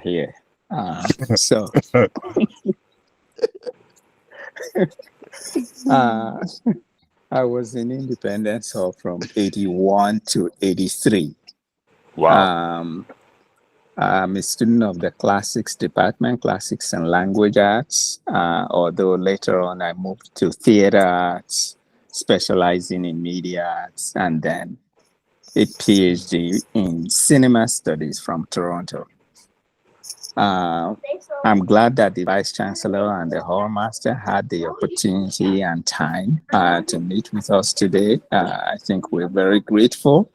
here. So uh, I was in Independence Hall from 81 to 83. Wow. Um, I'm a student of the classics department, classics and language arts, although later on I moved to theater arts, specializing in media arts, and then a PhD in cinema studies from Toronto. Uh, I'm glad that the Vice Chancellor and the Hall Master had the opportunity and time to meet with us today. I think we're very grateful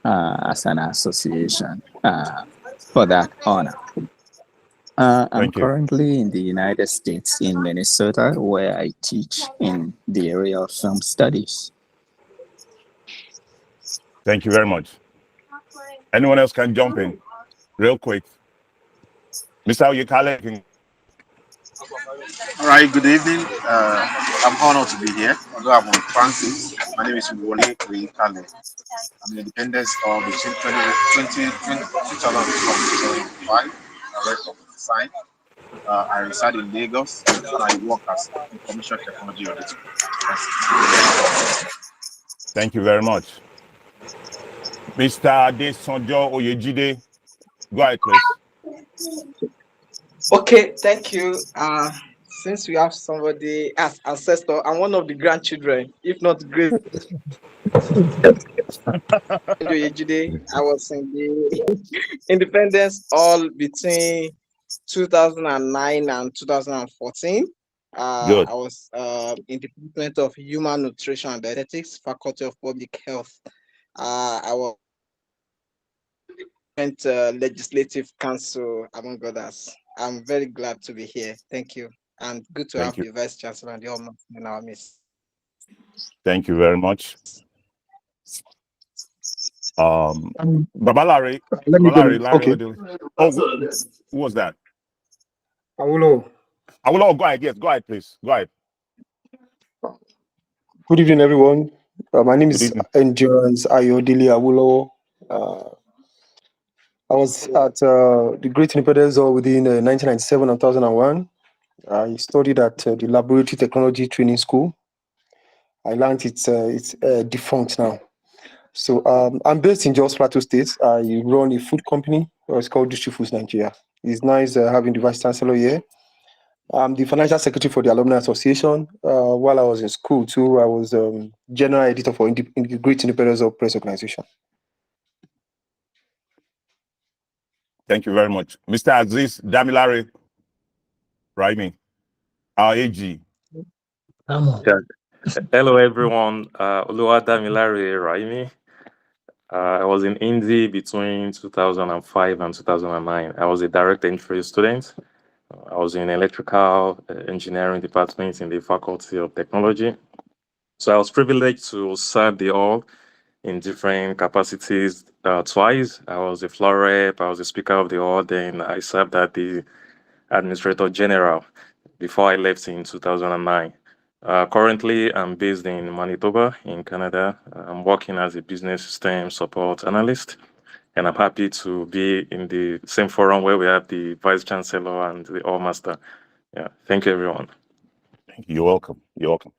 as an association for that honor. I'm Thank you. currently in the United States in Minnesota, where I teach in the area of film studies. Thank you very much. Anyone else can jump in real quick. Mr. Oyekale, you can. All right, good evening. I'm honored to be here. Although I'm on transit, my name is Wole Oyekale. I'm an independent of between 2025 and rest of the time. I reside in Lagos and I work as information technology auditor. Thank you very much. Mr. Adesonjo Oyejide, go ahead, please. Okay, thank you. Since we have somebody as ancestor, I'm one of the grandchildren, if not great. I was in the Independence all between 2009 and 2014. Good. I was in the Department of Human Nutrition and Dietetics, Faculty of Public Health. I was Legislative Council, among others. I'm very glad to be here. Thank you. And good to Thank have you. the Vice Chancellor and the Almost in our midst. Thank you very much. Baba Larry. Let me Larry, go. Okay. Oh, who was that? Awulo. Go ahead. Yes, go ahead, please. Go ahead. Good evening, everyone. My name Good is evening. Endurance Ayodele Awulo. I was at the Great Independence Hall within 1997 and 2001. I studied at the Laboratory Technology Training School. I learned it's defunct now. So I'm based in Jos Plateau State. I run a food company. It's called District Foods Nigeria. It's nice having the Vice Chancellor here. I'm the Financial Secretary for the Alumni Association. While I was in school too, I was General Editor for the Great Independence Hall Press Organization. Thank you very much. Mr. Aziz Damilare Raimi, our AG. Hello, everyone. Oluwadamilare Raimi. I was in Indy between 2005 and 2009. I was a direct entry student. I was in electrical engineering department in the Faculty of Technology. So I was privileged to serve the hall in different capacities twice. I was a floor rep, I was a speaker of the hall, then I served as the administrator general before I left in 2009. Currently, I'm based in Manitoba in Canada. I'm working as a business system support analyst, and I'm happy to be in the same forum where we have the Vice Chancellor and the All Master. Yeah, thank you, everyone. Thank you. You're welcome. You're welcome.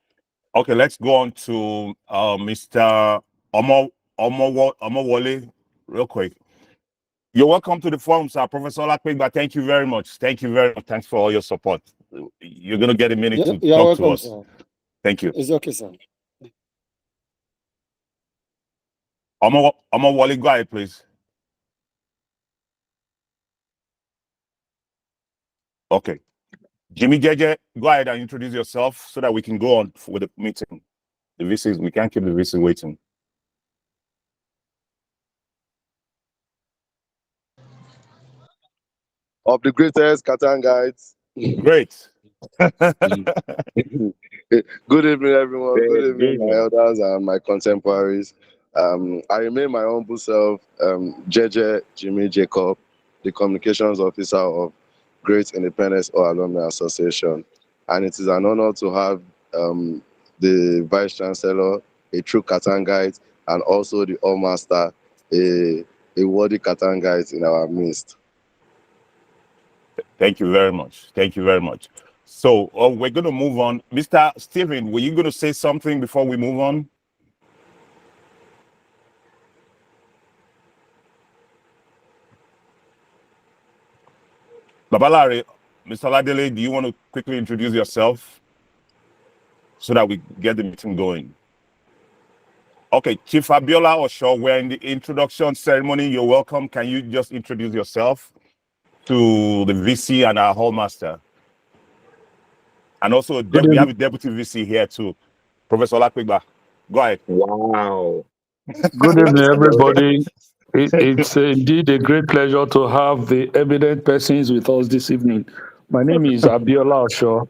Okay, let's go on to Mr. Omowole real quick. You're welcome to the forum, sir. Professor Olakpegba, thank you very much. Thank you very much. Thanks for all your support. You're going to get a minute to You're talk welcome, to us. sir. Thank you. It's okay, sir. Omowole, go ahead, please. Okay. Jimmy Jeje, go ahead and introduce yourself so that we can go on with the meeting. The VCs, we can't keep the VC waiting. Of the greatest Katangites. Great. Good evening, everyone. Good evening, my elders and my contemporaries. I remain my humble self, Jeje Jimmy Jacob, the communications officer of Great Independence Hall Alumni Association. And it is an honor to have the Vice Chancellor, a true Katangite, and also the All Master, a worthy Katangite in our midst. Thank you very much. Thank you very much. So we're going to move on. Mr. Stephen, were you going to say something before we move on? Babalare, Mr. Ladele, do you want to quickly introduce yourself so that we get the meeting going? Okay, Chief Abiola Osho, we're in the introduction ceremony. You're welcome. Can you just introduce yourself to the VC and our hallmaster? And also, we have a deputy VC here too, Professor Lakpegba. Go ahead. Wow. Good evening, everybody. It's indeed a great pleasure to have the eminent persons with us this evening. My name is Abiola Osho.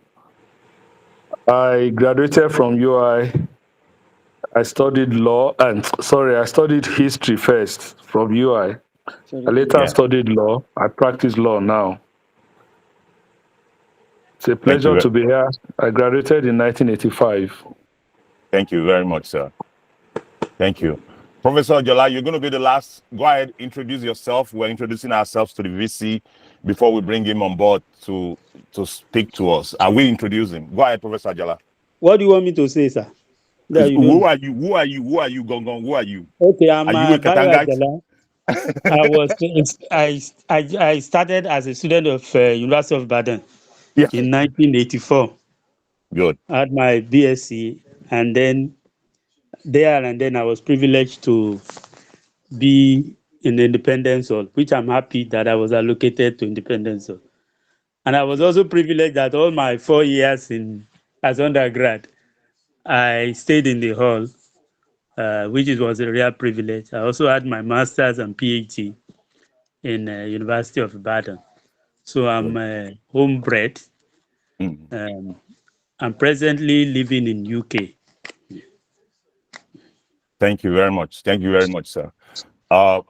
I graduated from UI. I studied I studied history first from UI. I later studied law. I practice law now. It's a pleasure to be here. I graduated in 1985. Thank you very much, sir. Thank you. Professor Ojola, you're going to be the last. Go ahead, introduce yourself. We're introducing ourselves to the VC before we bring him on board to speak to us. Are we introducing? Go ahead, Professor Ojola. What do you want me to say, sir? Who are you? Who are you? Who are you, Gongon? Who are you? Okay, I'm you a Katangite? I started as a student of University of Ibadan in 1984. Good. I had my BSc, and then I was privileged to be in Independence Hall, which I'm happy that I was allocated to Independence Hall. And I was also privileged that all my 4 years as undergrad, I stayed in the hall, which was a real privilege. I also had my master's and PhD in University of Ibadan. So I'm homebred. I'm presently living in UK. Thank you very much. Thank you very much, sir. Mr.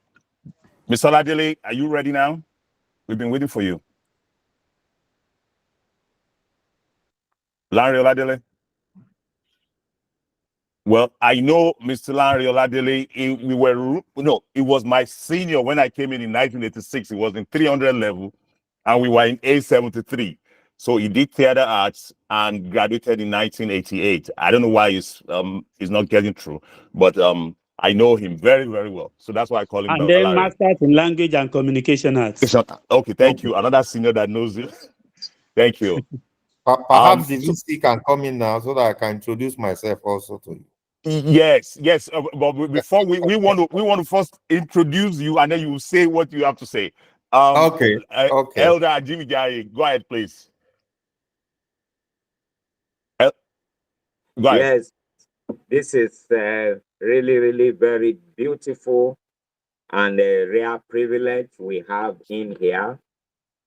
Ladele, are you ready now? We've been waiting for you. Larry Oladele? Well, I know Mr. Larry Oladele, it was my senior when I came in 1986. It was in 300 level, and we were in A73. So he did theater arts and graduated in 1988. I don't know why he's not getting through, but I know him very, very well. So that's why I call him. And then master's in language and communication arts. Okay, thank you. Another senior that knows you. Thank you. Perhaps the VC can come in now so that I can introduce myself also to you. Yes. But before we want to first introduce you, and then you will say what you have to say. Okay. Elder Jimmy Jai, go ahead, please. Go ahead. Yes, this is really, really very beautiful and a rare privilege we have in here,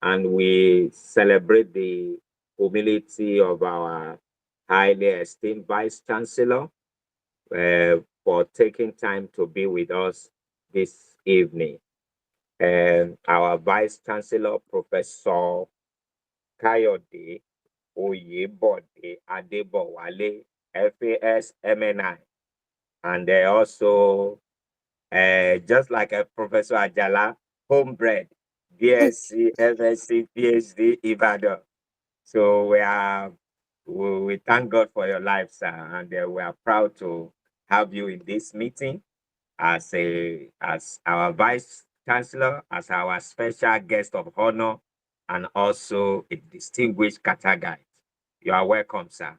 and we celebrate the humility of our highly esteemed Vice Chancellor for taking time to be with us this evening. Our Vice Chancellor, Professor Kayode Oyebode Adebowale, FAS MNI, and also just like Professor Ajala, homebred, BSc, MSc, PhD, Ibadan. So we thank God for your life, sir, and we are proud to have you in this meeting as our Vice Chancellor, as our special guest of honor, and also a distinguished Katangite. You are welcome, sir.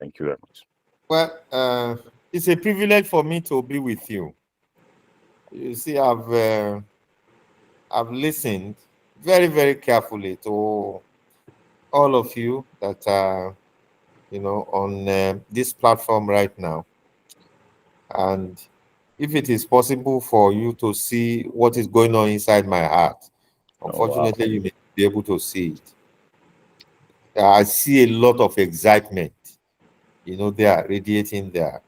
Thank you very much. Well, it's a privilege for me to be with you. You see, I've listened very, very carefully to all of you that are, on this platform right now. And if it is possible for you to see what is going on inside my heart, unfortunately, you may be able to see it. I see a lot of excitement, they are radiating there.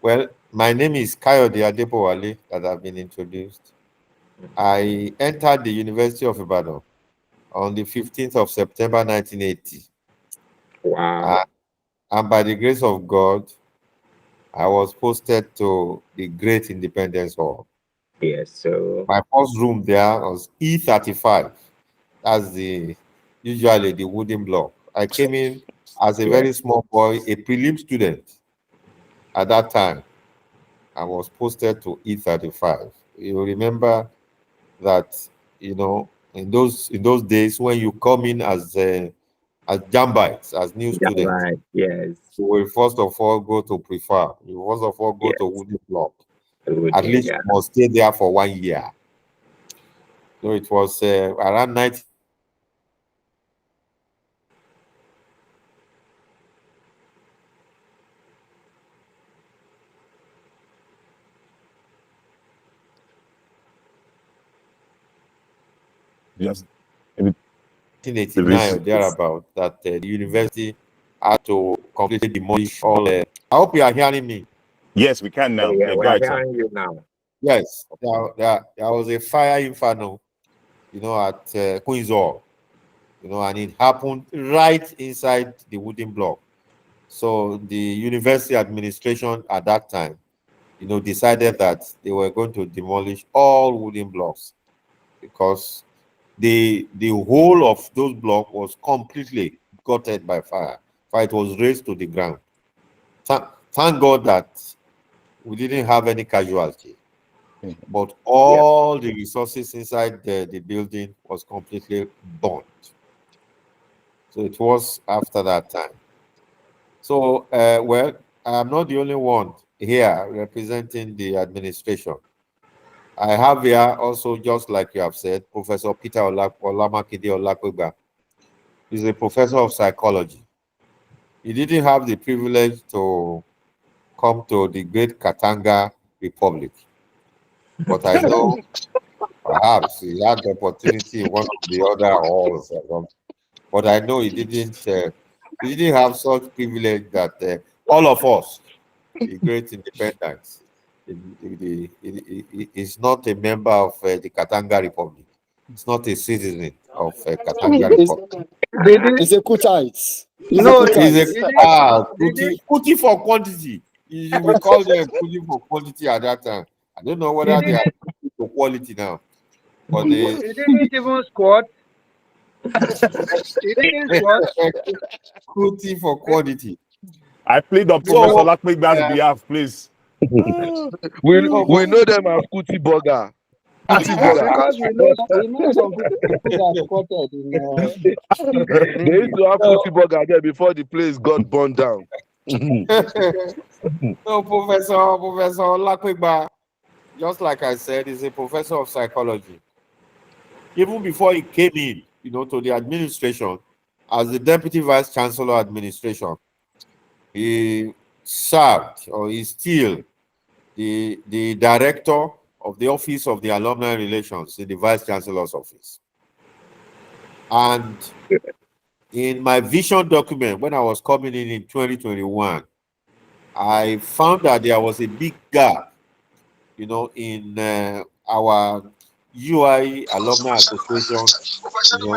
Well, my name is Kayode Adebowale, that I've been introduced. I entered the University of Ibadan on the 15th of September, 1980. Wow. And by the grace of God, I was posted to the Great Independence Hall. Yes, so my first room there was E35. That's usually the wooden block. I came in as a very small boy, a prelim student at that time. I was posted to E35. You remember that, in those days when you come in as jambites, as new students, Right. Yes. you will first of all go to prefer. You first of all go to wooden block. At least you must stay there for 1 year. So it was around 19. Yes. 1989 or thereabout, that the university had to completely demolish all. I hope you are hearing me. Yes, we can now. Yeah, Okay, we go are ahead, sir. hearing you now. Yes, there was a fire inferno, at Queen's Hall, and it happened right inside the wooden block. So the university administration at that time, decided that they were going to demolish all wooden blocks because the whole of those blocks was completely gutted by fire. Fire, it was razed to the ground. Thank God that we didn't have any casualty, but all the resources inside the building was completely burnt. So it was after that time. So, well, I'm not the only one here representing the administration. I have here also, just like you have said, Professor Peter Olamakide Olakwegba. He's a professor of psychology. He didn't have the privilege to come to the great Katanga Republic, but I know perhaps he had the opportunity in one of the other halls. But I know he didn't have such privilege that all of us, the great independents, is not a member of the Katanga Republic. It's not a citizen of Katanga Republic. It's a Kutites. Kuti for quantity. We call them Kuti for quantity at that time. I don't know whether they are for quality now. But He didn't even squat. He didn't squat. Kuti for quantity. I plead on Professor Olakwegba's behalf, please. we know them as Kuti Burger. Because we know some people that squatted in They used to have Kuti Burger there before the place got burned down. So Professor Olakwegba, just like I said, is a professor of psychology. Even before he came in, to the administration as the Deputy Vice Chancellor administration, he served, or is still the director of the Office of the Alumni Relations in the Vice Chancellor's office. And in my vision document, when I was coming in 2021, I found that there was a big gap, in our UI Alumni Association,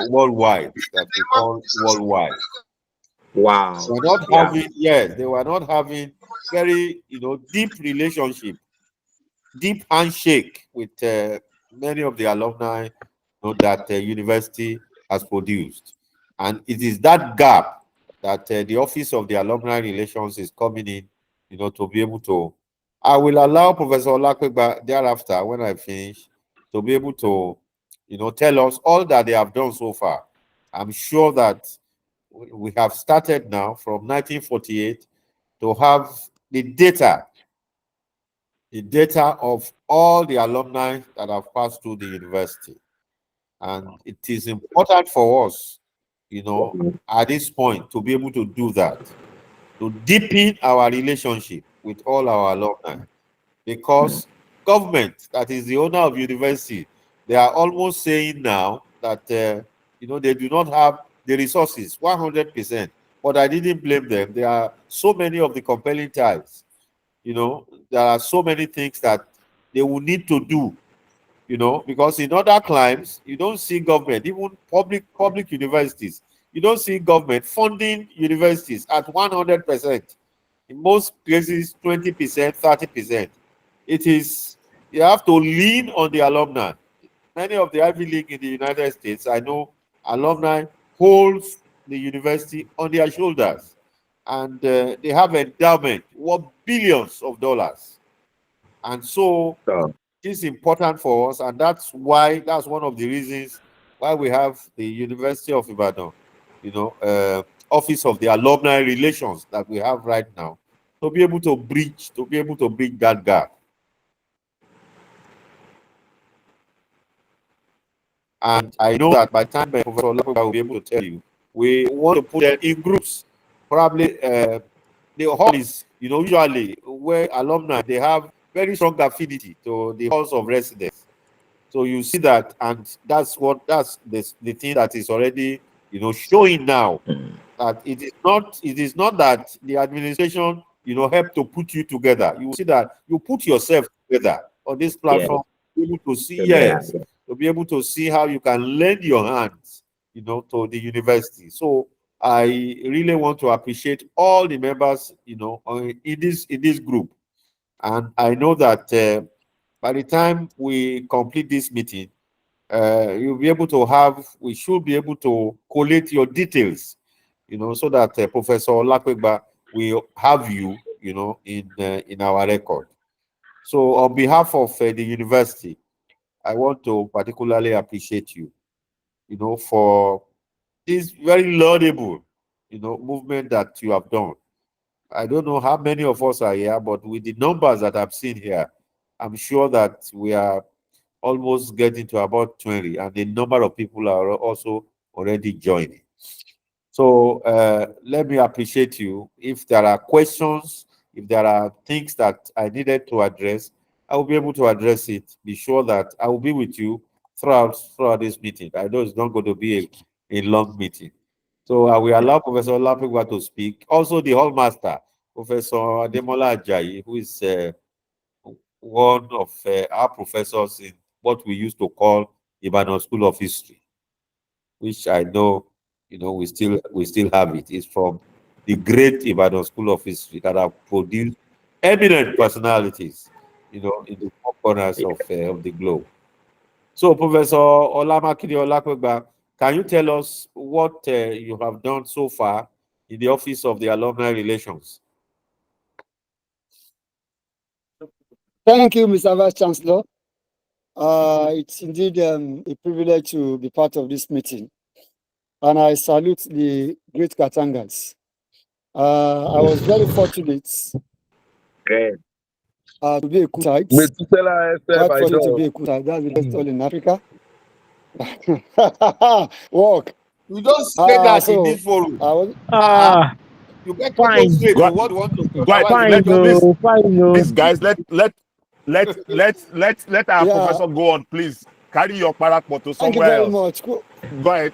worldwide, that we call worldwide. Wow. They were not having very, deep relationship, deep handshake with many of the alumni that the university has produced. And it is that gap that the Office of the Alumni Relations is coming in, to be able to. I will allow Professor Olakwegba thereafter, when I finish, to be able to, tell us all that they have done so far. I'm sure that we have started now from 1948 to have the data of all the alumni that have passed through the university. And it is important for us, at this point, to be able to do that, to deepen our relationship with all our alumni, because government, that is the owner of university, they are almost saying now that they do not have the resources 100%. But I didn't blame them. There are so many of the compelling ties. There are so many things that they will need to do. Because in other climes, you don't see government, even public universities, you don't see government funding universities at 100%. In most places, 20%, 30%. You have to lean on the alumni. Many of the Ivy League in the United States, I know alumni holds the university on their shoulders, and they have endowment worth billions of dollars. And so it's important for us, and that's one of the reasons why we have the University of Ibadan, Office of the Alumni Relations that we have right now, to be able to bridge that gap. And I know that by the time Professor Olapoba will be able to tell you, we want to put them in groups. Probably the hall is, usually where alumni, they have very strong affinity to the halls of residence. So you see that, and that's the thing that is already, showing now that it is not that the administration, help to put you together. You see that you put yourself together on this platform, to be able to see, to be able to see how you can lend your hands, to the university. So I really want to appreciate all the members, in this group. And I know that by the time we complete this meeting, you'll be able to we should be able to collate your details, so that Professor Olapoba will have you, in our record. So on behalf of the university, I want to particularly appreciate you, for this very laudable, movement that you have done. I don't know how many of us are here, but with the numbers that I've seen here, I'm sure that we are almost getting to about 20, and the number of people are also already joining. So let me appreciate you. If there are questions, if there are things that I needed to address, I will be able to address it. Be sure that I will be with you throughout this meeting. I know it's not going to be a long meeting. So I will allow Professor Olapoba to speak. Also, the Hall Master, Professor Ademola Ajayi, who is one of our professors in what we used to call Ibadan School of History, which I know, we still have it. It's from the great Ibadan School of History that have produced eminent personalities, in the four corners of the globe. So, Professor Olamakide Olapoba, can you tell us what you have done so far in the Office of the Alumni Relations? Thank you, Mr. Vice Chancellor. It's indeed a privilege to be part of this meeting. And I salute the great Katangas. I was very fortunate to be a Kutite. Quite fortunate to be a Kutite. That's the best all in Africa. Work. You don't say that in this forum. You get to go straight to what you want to do. Please, guys, let our professor go on, please. Carry your paracord to somewhere else. Thank you very much. Go ahead.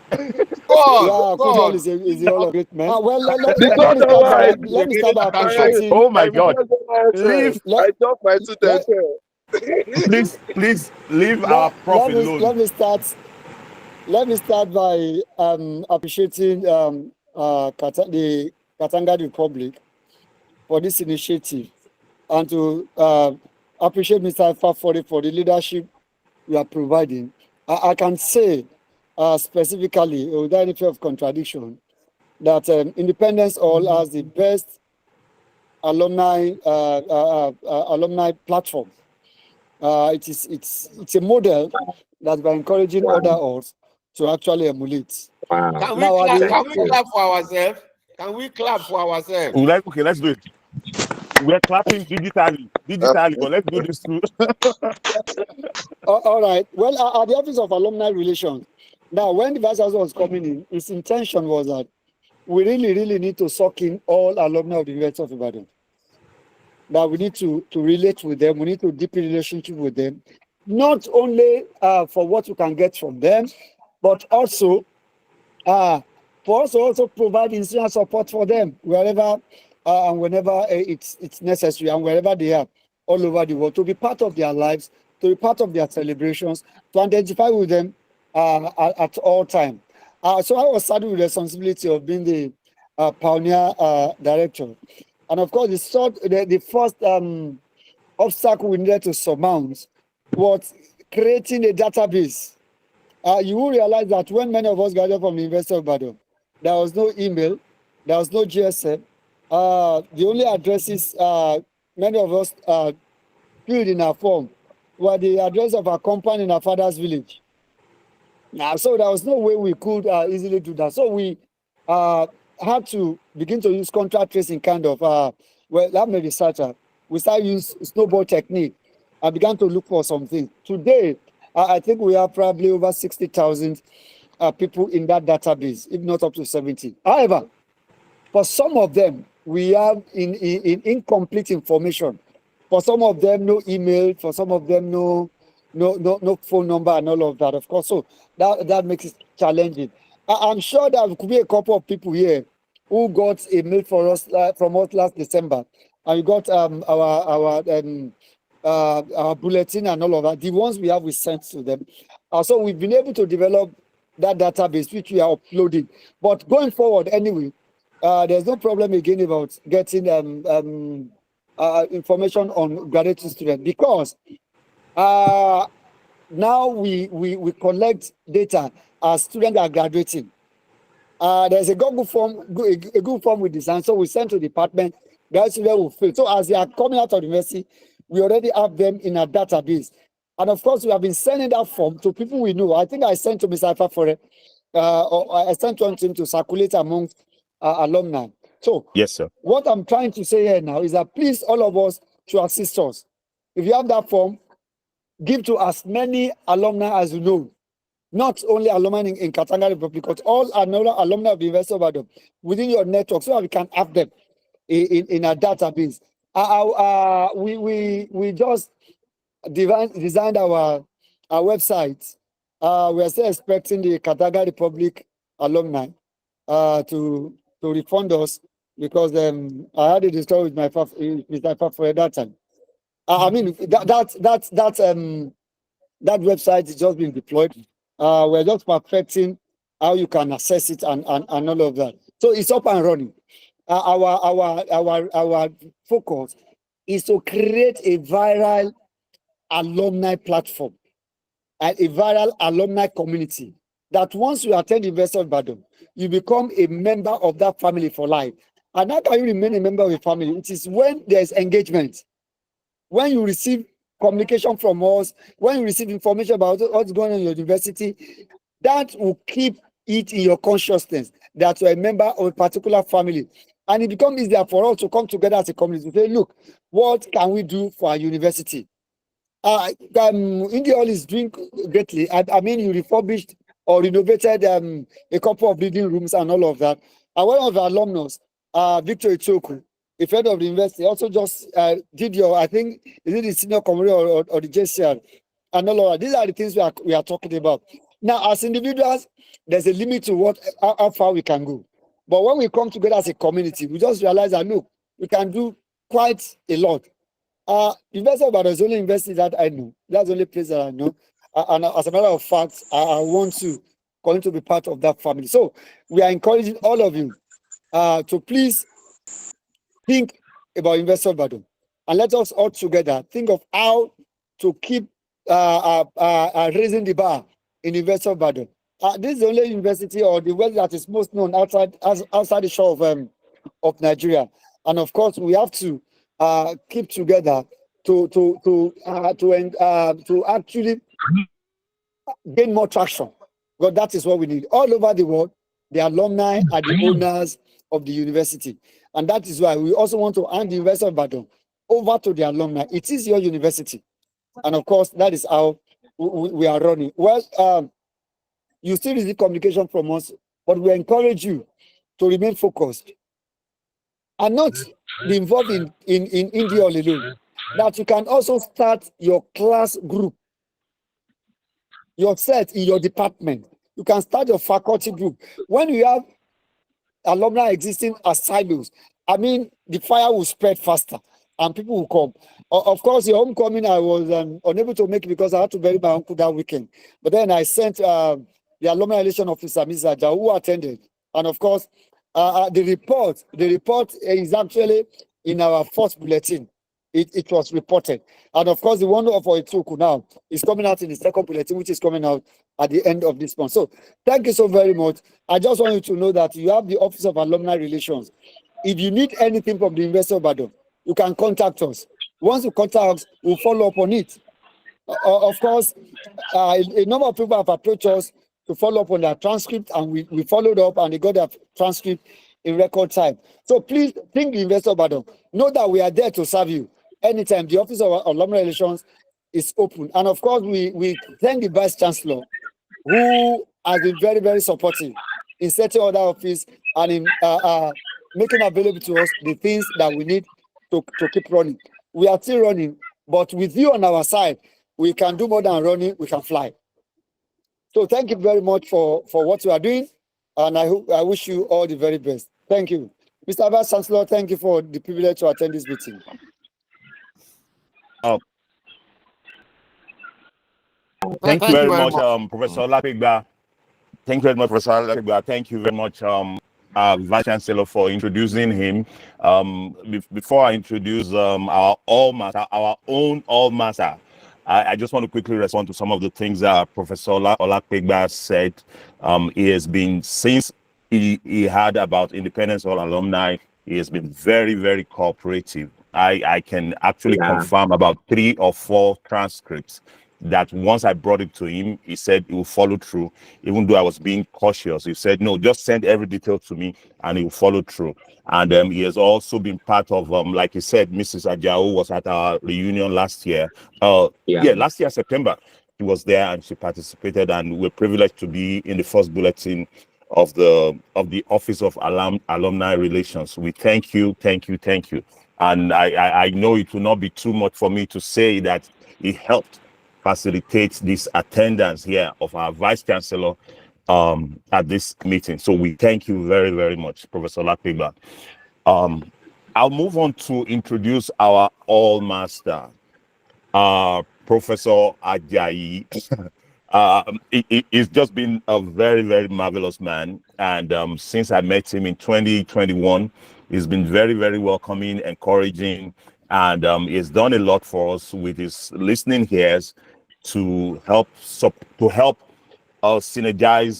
God is the all of great man. Well, let me start by appreciating. Oh my God! Leave. I talk my 2 cents. Please leave our prof alone. Let me start by appreciating the Katanga Republic for this initiative, and to appreciate Mr. Fafori for the leadership you are providing. I can say specifically, without any fear of contradiction, that Independence Hall has the best alumni platform. It's a model that we're encouraging other halls to actually emulate. Can we clap for ourselves? Can we clap for ourselves? Okay, let's do it. We're clapping digitally, but let's do this too. All right. Well, at the Office of Alumni Relations, now when the Vice Chancellor was coming in, his intention was that we really need to suck in all alumni of the University of Ibadan. That we need to relate with them, we need to deepen relationship with them, not only for what we can get from them, but also for us to also provide institutional support for them wherever and whenever it's necessary, and wherever they are all over the world, to be part of their lives, to be part of their celebrations, to identify with them at all times. So I was saddled with the responsibility of being the pioneer director. And of course, the first obstacle we needed to surmount was creating a database You will realize that when many of us graduated from the University of Ibadan, there was no email, there was no GSM. The only addresses many of us filled in our form were the address of our compound in our father's village. Now, so there was no way we could easily do that. So we had to begin to use contact tracing kind of, well, I'm a researcher. We started use snowball technique. I began to look for something. Today, I think we have probably over 60,000 people in that database, if not up to 70. However, for some of them, we have in incomplete information. For some of them, no email. For some of them, no phone number and all of that, of course. So that makes it challenging. I'm sure there could be a couple of people here who got a mail from us last December, and we got our bulletin and all of that. The ones we have, we sent to them. So we've been able to develop that database, which we are uploading. But going forward, anyway, there's no problem again about getting information on graduate students, because now we collect data as students are graduating. There's a Google form, a Google form we designed, so we send to the department. Graduate students will fill. So as they are coming out of the university, we already have them in our database. And of course, we have been sending that form to people we know. I think I sent to Mr. Alfafore, or I sent one to him to circulate among alumni. So yes, sir. What I'm trying to say here now is that please, all of us, to assist us. If you have that form, give to as many alumni as you know. Not only alumni in Katanga Republic, but all alumni of the University of Ibadan within your network, so that we can have them in our database. We just designed our website. We are still expecting the Katanga Republic alumni to refund us, because I had a discussion with my for that time. I mean that website is just being deployed. We're just perfecting how you can access it and all of that. So it's up and running. Our focus is to create a viral alumni platform and a viral alumni community, that once you attend the University of Ibadan, you become a member of that family for life. And how can you remain a member of a family? It is when there's engagement, when you receive communication from us, when you receive information about what's going on in your university, that will keep it in your consciousness that you're a member of a particular family. And it becomes easier for us to come together as a community to say, look, what can we do for our university? India is doing greatly. I mean, you refurbished or renovated a couple of reading rooms and all of that. And one of the alumnus, Victor Ichoku, a friend of the university, also just did your, I think, is it the senior committee or the JCR and all of that. These are the things we are talking about. Now, as individuals, there's a limit to how far we can go. But when we come together as a community, we just realize that, look, we can do quite a lot. University of Ibadan is the only university that I know. That's the only place that I know. And as a matter of fact, I want to continue to be part of that family. So we are encouraging all of you to please think about University of Ibadan. And let us all together think of how to keep raising the bar in University of Ibadan. This is the only university or the world that is most known outside the shore of Nigeria. And of course, we have to keep together to actually gain more traction. Because that is what we need. All over the world, the alumni are the owners of the university. And that is why we also want to hand the University of Ibadan over to the alumni. It is your university. And of course, that is how we are running. Well, you still receive communication from us, but we encourage you to remain focused and not be involved in India all alone. That you can also start your class group, your set in your department. You can start your faculty group. When you have alumni existing as silos, I mean, the fire will spread faster and people will come. Of course, your homecoming, I was unable to make it because I had to bury my uncle that weekend. But then I sent the alumni relation officer, Mr. Aja, who attended. And of course, the report is actually in our first bulletin. it was reported. And of course, the one for Ituku now is coming out in the second bulletin, which is coming out at the end of this month. So thank you so very much. I just want you to know that you have the Office of Alumni Relations. If you need anything from the University of Ibadan, you can contact us. Once you contact us, we'll follow up on it. Of course, a number of people have approached us to follow up on their transcript, and we followed up and they got their transcript in record time. So please think the University of Ibadan. Know that we are there to serve you anytime. The Office of Alumni Relations is open. And of course, we thank the Vice Chancellor, who has been very, very supportive in setting other office and in making available to us the things that we need to keep running. We are still running, but with you on our side, we can do more than running, we can fly. So thank you very much for what you are doing, and I wish you all the very best. Thank you. Mr. Vice Chancellor, thank you for the privilege to attend this meeting. Thank you very much, Professor Olapegba. Thank you very much, Professor Olapegba. Thank you very much, Vice Chancellor, for introducing him. Before I introduce our own All-Master, I just want to quickly respond to some of the things that Professor Olapegba said. He has been, since he heard about Independence Hall alumni, he has been very, very cooperative. I can actually confirm about 3 or 4 transcripts that once I brought it to him, he said he will follow through. Even though I was being cautious, he said, no, just send every detail to me and he will follow through. And he has also been part of, like he said, Mrs. Ajao was at our reunion last year. Last year, September, she was there and she participated, and we're privileged to be in the first bulletin of the Office of Alumni Relations. We thank you. And I know it will not be too much for me to say that it helped facilitate this attendance here of our Vice Chancellor at this meeting. So we thank you very, very much, Professor Olapegba. I'll move on to introduce our All-Master, Professor Ajayi. He's just been a very, very marvelous man. And since I met him in 2021, he's been very, very welcoming, encouraging, and he's done a lot for us with his listening ears to help synergize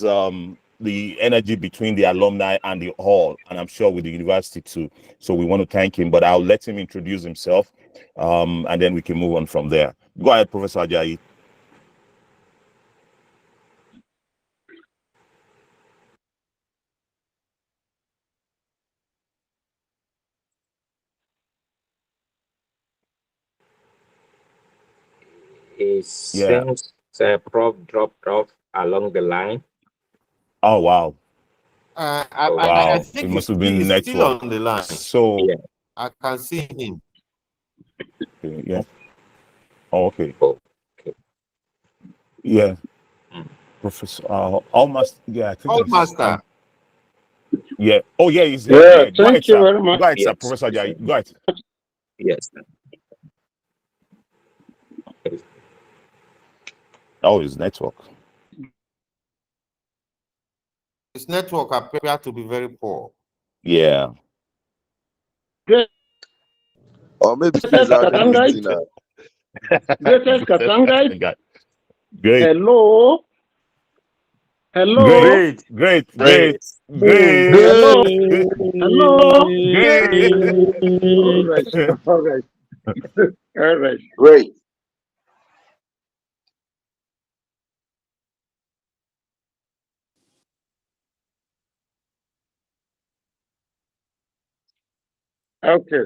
the energy between the alumni and the hall, and I'm sure with the university too. So we want to thank him, but I'll let him introduce himself, and then we can move on from there. Go ahead, Professor Ajayi. Since Prof dropped off along the line. Oh wow! I think it must have been he's still on the line. So I can see him. Yeah. Oh, okay. Yeah. Professor All-Master. Yeah, I think All-Master. Yeah. Oh yeah, he's there. Yeah. Thank you very much. Go ahead, sir. Professor Ajayi. Go ahead. Yes. Oh, his network. His network appears to be very poor. Yeah. Or maybe he's Greatest Katangite. Great. Hello. Great. Hello. All right. Great. Okay.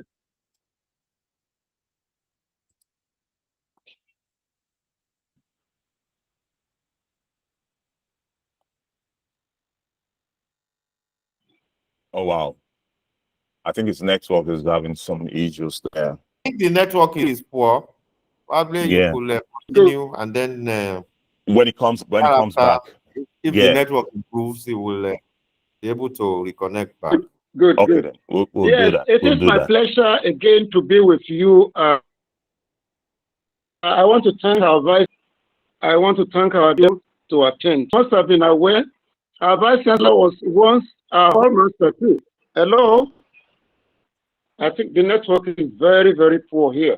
Oh wow. I think his network is having some issues there. I think the network is poor. Probably you could continue, and then when it comes back, if the network improves, he will be able to reconnect back. Good. Okay, good. then. We'll Yes, do that. it is my pleasure again to be with you. I want to thank our vice. I want to thank our dear to attend. Must have been aware. Our vice chancellor was once our All-Master too. Hello. I think the network is very, very poor here.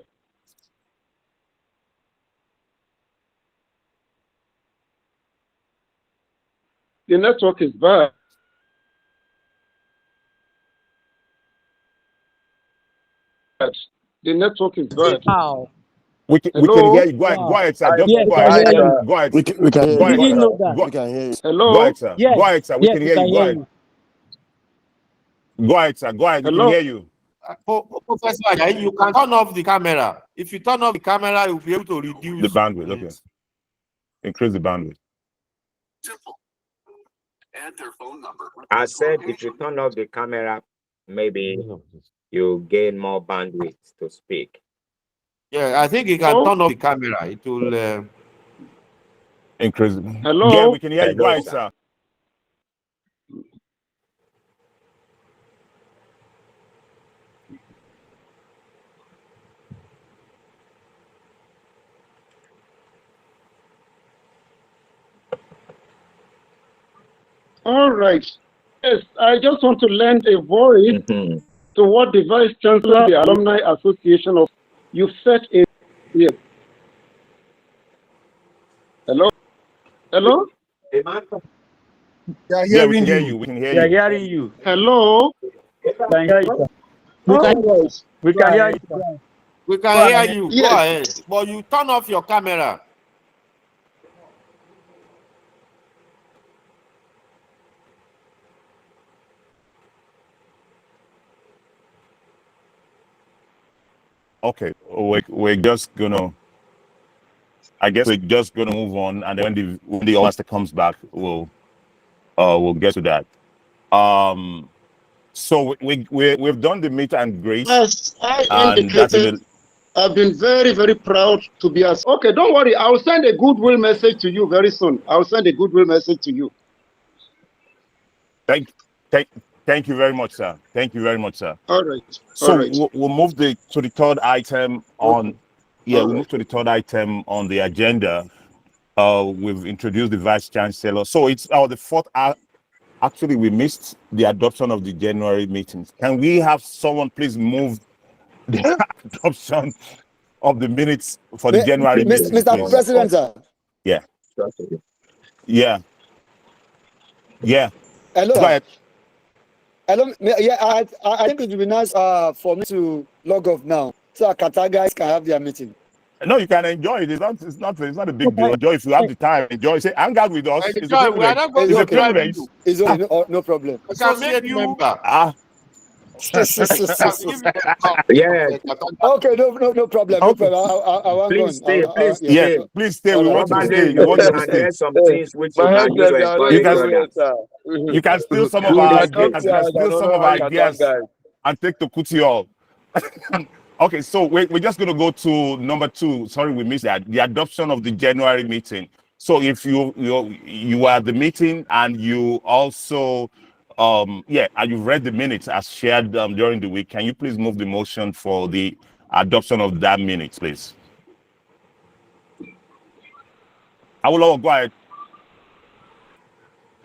The network is bad. The network is bad. Wow. We can Hello? hear you. Go ahead, sir. Just Yes, go we ahead. can hear you. Go ahead. We can hear Go you. ahead, Didn't sir. know that. We can hear you. Go Hello? ahead, sir. Yes. Go ahead, sir. We Yes, can we hear can you. Go hear ahead. you. Go ahead, sir. Go ahead. We can Hello? hear you. Professor Ajayi, you can turn off the camera. If you turn off the camera, you'll be able to reduce The bandwidth. Okay. Increase the bandwidth. I said if you turn off the camera, maybe you gain more bandwidth to speak. Yeah, I think you can turn off the camera. It will increase. Hello? Yeah, we can hear you. Go Hello, ahead, sir. sir. All right. Yes, I just want to lend a voice to what the Vice Chancellor of the Alumni Association of UFET is here. Hello? Hello? Yeah, we can hear you. We can hear We are you. hearing you. Hello? We can hear you. All right. We can hear you. we can Go hear ahead. you. Go Yes. ahead. But you turn off your camera. Okay, we're just gonna. I guess we're just gonna move on, and then when the master comes back, we'll get to that. So we've done the meet and greet, As I and that's in indicated, I've been very, very proud to be as. Okay, don't worry. I'll send a goodwill message to you very soon. I'll send a goodwill message to you. Thank you very much, sir. Thank you very much, sir. All right. So All right. we'll move to the third item on. Okay. Yeah, All we'll right. move to the third item on the agenda. We've introduced the vice chancellor. So it's the fourth. Actually, we missed the adoption of the January meetings. Can we have someone please move the adoption of the minutes for the January meetings, Mr. please? President, sir. Yeah. Yeah. Yeah. Hello. Go Sir. ahead. Hello. Yeah, I think it would be nice for me to log off now so our Qatar guys can have their meeting. No, you can enjoy it. It's not a big deal. Enjoy if you have the time. Enjoy. Say, hang out with us. It's a Enjoy. We are privilege. not going It's to a privilege. It's okay. No problem. We can make you member. Yeah. Okay, no problem. No problem. I want Please go. stay. Please Yeah, stay. please stay. We want you to Normally, stay. We you want you to can stay. hear some things which you My can use to head You encourage can others. you can steal some of We our are not steal some of our ideas and take to Kuti all. Okay, so we're just going to go to number 2. Sorry, we missed that. The adoption of the January meeting. So if you are at the meeting and you also and you've read the minutes as shared during the week, can you please move the motion for the adoption of that minutes, please? I will go ahead.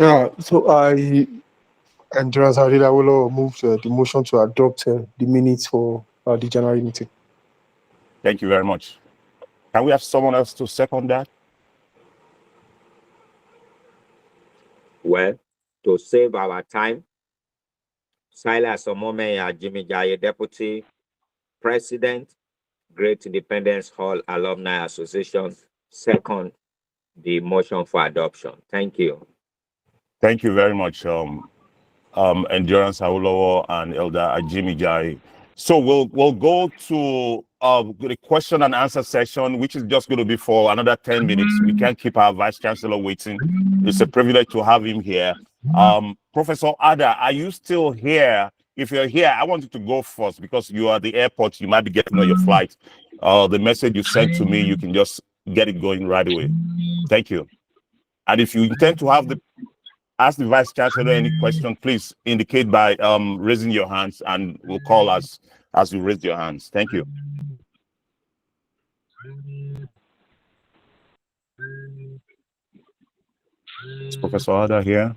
Yeah, so Endurance I will move the motion to adopt the minutes for the January meeting. Thank you very much. Can we have someone else to second that? Well, to save our time, Silas Omome Jimmy Jaya, Deputy President, Great Independence Hall Alumni Association, second the motion for adoption. Thank you. Thank you very much, Endurance Awolowo and Elder Jimmy Jai. So we'll go to the question and answer session, which is just going to be for another 10 minutes. We can't keep our Vice Chancellor waiting. It's a privilege to have him here. Professor Ada, are you still here? If you're here, I want you to go first because you are at the airport. You might be getting on your flight. The message you sent to me, you can just get it going right away. Thank you. And if you intend to ask the Vice Chancellor any question, please indicate by raising your hands, and we'll call us as you raise your hands. Thank you. Is Professor Ada here?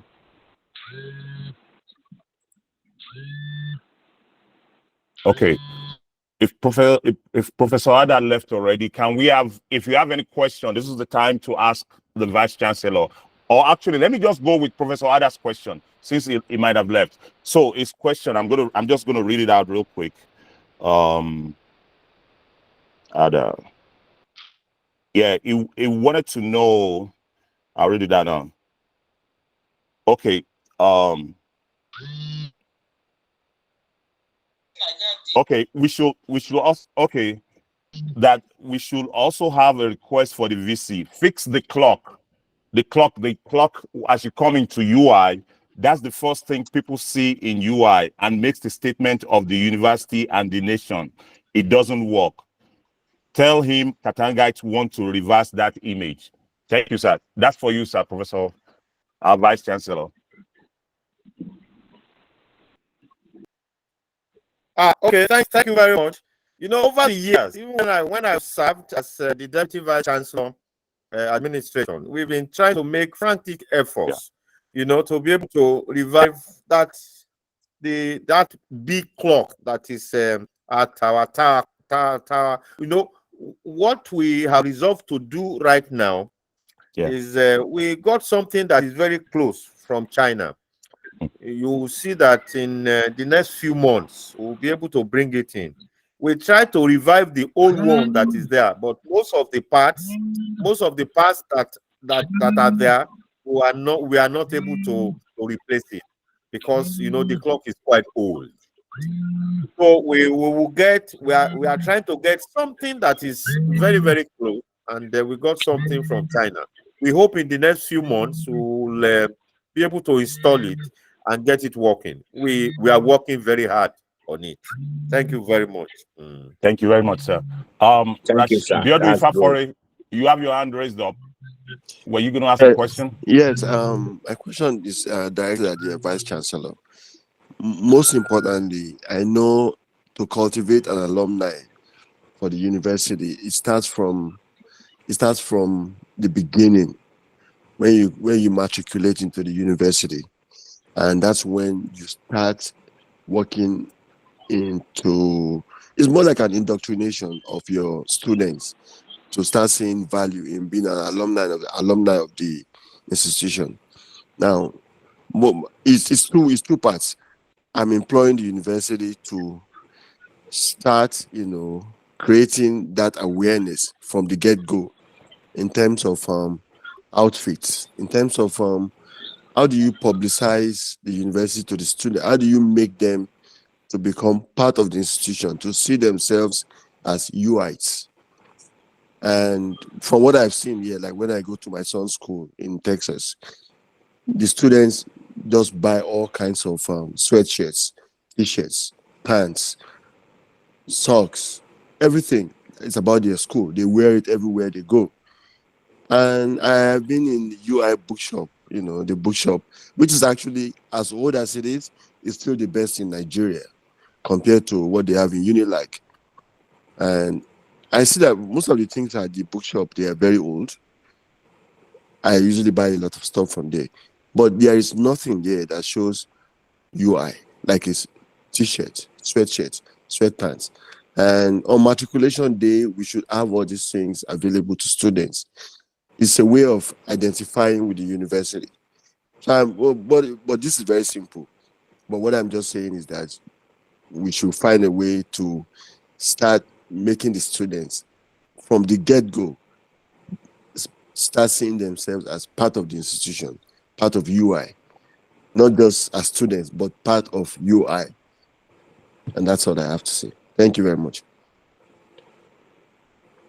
Okay. If Professor Ada left already, can we have, if you have any question, this is the time to ask the Vice Chancellor. Or actually, let me just go with Professor Ada's question, since he might have left. So his question, I'm just gonna read it out real quick. Ada. Yeah, he wanted to know. I'll read it out. Okay. Okay, we should also, okay, that we should also have a request for the VC. Fix the clock. The clock as you come into UI, that's the first thing people see in UI and makes the statement of the university and the nation. It doesn't work. Tell him Katangites want to reverse that image. Thank you, sir. That's for you, sir, Professor, our Vice Chancellor. Okay, thank you very much. You know, over the years, even when I served as the Deputy Vice Chancellor administration, we've been trying to make frantic efforts, you know, to be able to revive that big clock that is at our tower. You know, what we have resolved to do right now is we got something that is very close from China. You will see that in the next few months, we'll be able to bring it in. We try to revive the old one that is there, but most of the parts that are there, we are not able to replace it, because you know the clock is quite old. So we are trying to get something that is very, very close, and we got something from China. We hope in the next few months we'll be able to install it and get it working. We are working very hard on it. Thank you very much. Thank you very much, sir. Thank you, sir. You have your hand raised up. Were you going to ask a question? Yes. My question is directed at the Vice Chancellor. Most importantly, I know to cultivate an alumni for the university, it starts from the beginning, when you matriculate into the university. And that's when you start working into, it's more like an indoctrination of your students to start seeing value in being an alumni of the institution. Now, it's two parts. I'm employing the university to start, creating that awareness from the get-go in terms of outfits, in terms of how do you publicize the university to the student? How do you make them to become part of the institution, to see themselves as UIs? And from what I've seen here, like when I go to my son's school in Texas, the students just buy all kinds of sweatshirts, t-shirts, pants, socks, everything. It's about their school. They wear it everywhere they go. And I have been in the UI bookshop, the bookshop, which is actually, as old as it is still the best in Nigeria compared to what they have in Unilag. And I see that most of the things at the bookshop, they are very old. I usually buy a lot of stuff from there. But there is nothing there that shows UI, like it's t-shirt, sweatshirt, sweatpants. And on matriculation day, we should have all these things available to students. It's a way of identifying with the university. But this is very simple. But what I'm just saying is that we should find a way to start making the students from the get-go start seeing themselves as part of the institution, part of UI, not just as students, but part of UI. And that's all I have to say. Thank you very much.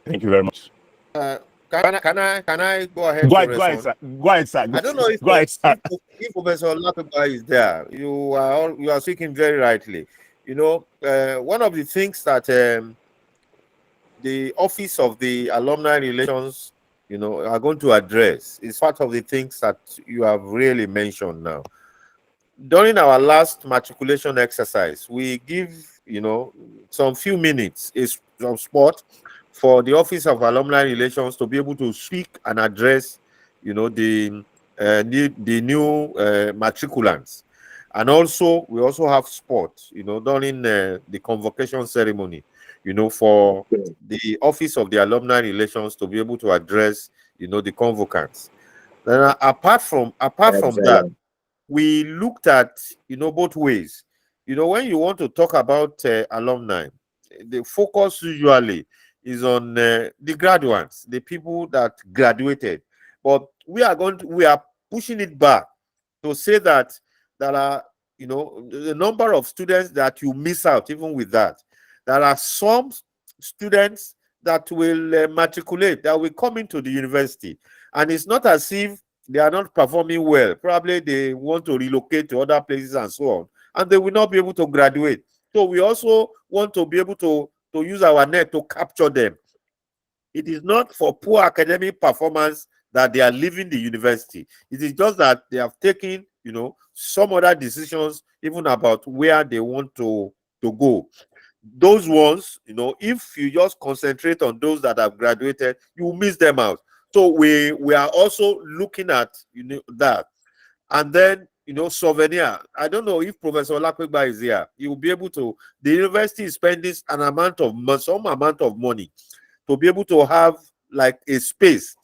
Thank you very much. Can I go ahead? Go ahead, sir. Go ahead, sir. I don't know if Professor Lakuba is there. You are speaking very rightly. One of the things that the Office of the Alumni Relations, are going to address is part of the things that you have really mentioned now. During our last matriculation exercise, we give, some few minutes of spot for the Office of Alumni Relations to be able to speak and address, the new matriculants. And also, we also have sports, during the convocation ceremony, for the Office of the Alumni Relations to be able to address, the convocants. Then apart from that, we looked at, both ways. When you want to talk about alumni, the focus usually is on the graduates, the people that graduated. But we are pushing it back to say that there are, the number of students that you miss out. Even with that, there are some students that will matriculate, that will come into the university, and it's not as if they are not performing well. Probably they want to relocate to other places and so on, and they will not be able to graduate. So we also want to be able to use our net to capture them. It is not for poor academic performance that they are leaving the university. It is just that they have taken, some other decisions, even about where they want to go. Those ones, if you just concentrate on those that have graduated, you will miss them out. So we are also looking at that. And then souvenir. I don't know if Professor Olakwegba is here. He will be able to. The university is spending some amount of money to be able to have like a space,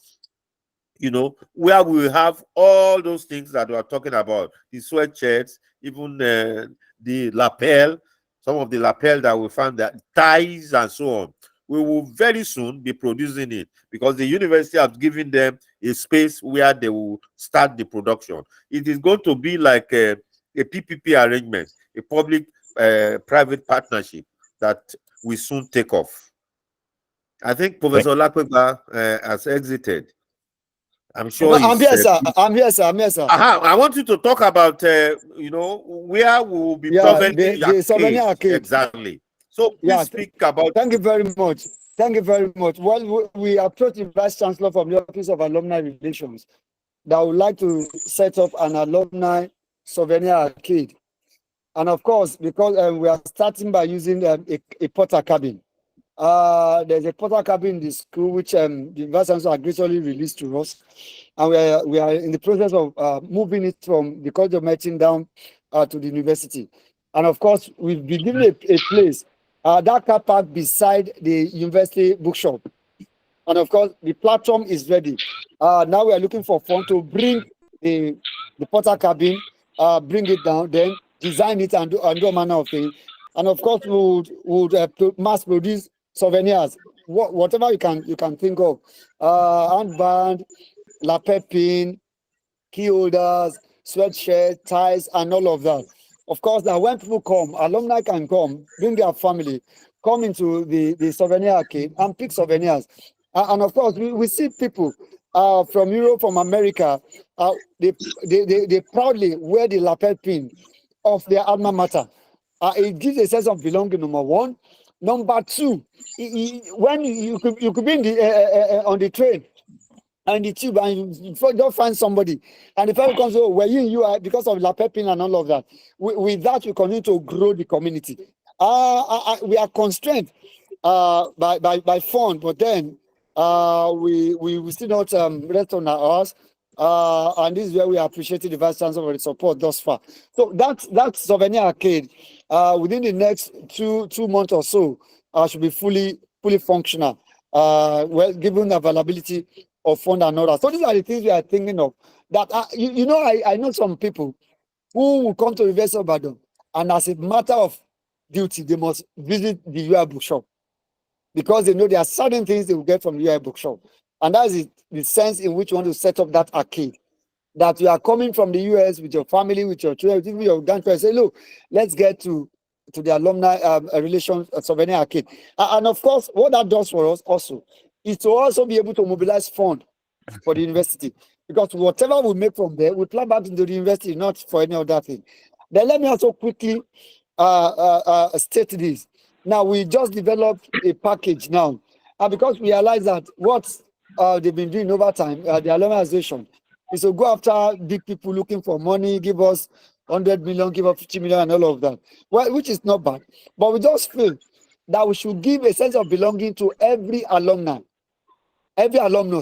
where we will have all those things that we are talking about, the sweatshirts, even the lapel, some of the lapel that we found, that ties and so on. We will very soon be producing it because the university has given them a space where they will start the production. It is going to be like a PPP arrangement, a public-private partnership that will soon take off. I think Professor Olakwegba has exited. I'm sure I'm here, sir. I'm here, sir. I want you to talk about, where we will be presenting the Souvenir Arcade. Exactly. So please speak about. Thank you very much. Thank you very much. Well, we approached the Vice Chancellor from the Office of Alumni Relations that would like to set up an alumni Souvenir Arcade. And of course, because we are starting by using a porter cabin. There's a porter cabin in the school which the Vice Chancellor graciously released to us. And we are in the process of moving it from the College of Medicine down to the university. And of course, we've been given a place, that car park beside the university bookshop. And of course, the platform is ready. Now we are looking for fund to bring the porter cabin, bring it down, then design it and do a manner of things. And of course, we would mass produce souvenirs, whatever you can think of, handband, lapel pin, key holders, sweatshirt, ties, and all of that. Of course, now when people come, alumni can come, bring their family, come into the Souvenir Arcade and pick souvenirs. And of course, we see people from Europe, from America, they proudly wear the lapel pin of their alma mater. It gives a sense of belonging, number one. Number two, when you could be in on the train and the tube and you don't find somebody, and the fellow comes, oh, were you are because of lapel pin and all of that. With that, we continue to grow the community. We are constrained by fund, but then we still not rest on our ours. And this is where we appreciate the Vice Chancellor for the support thus far. So that Souvenir Arcade, within the next two months or so, should be fully functional. Well, given the availability of fund and all that. So these are the things we are thinking of. That I know some people who will come to the University of Ibadan, and as a matter of duty, they must visit the UI bookshop because they know there are certain things they will get from the UI bookshop. And that is the sense in which you want to set up that arcade. That you are coming from the US with your family, with your children, with your grandparents, say, look, let's get to the alumni relations Souvenir Arcade. And of course, what that does for us also is to also be able to mobilize funds for the university. Because whatever we make from there, we plan back into the university, not for any other thing. Then let me also quickly state this. Now, we just developed a package now. And because we realize that what they've been doing over time, the alumni association, is to go after big people looking for money, give us 100 million, give us 50 million, and all of that. Well, which is not bad. But we just feel that we should give a sense of belonging to every alumnus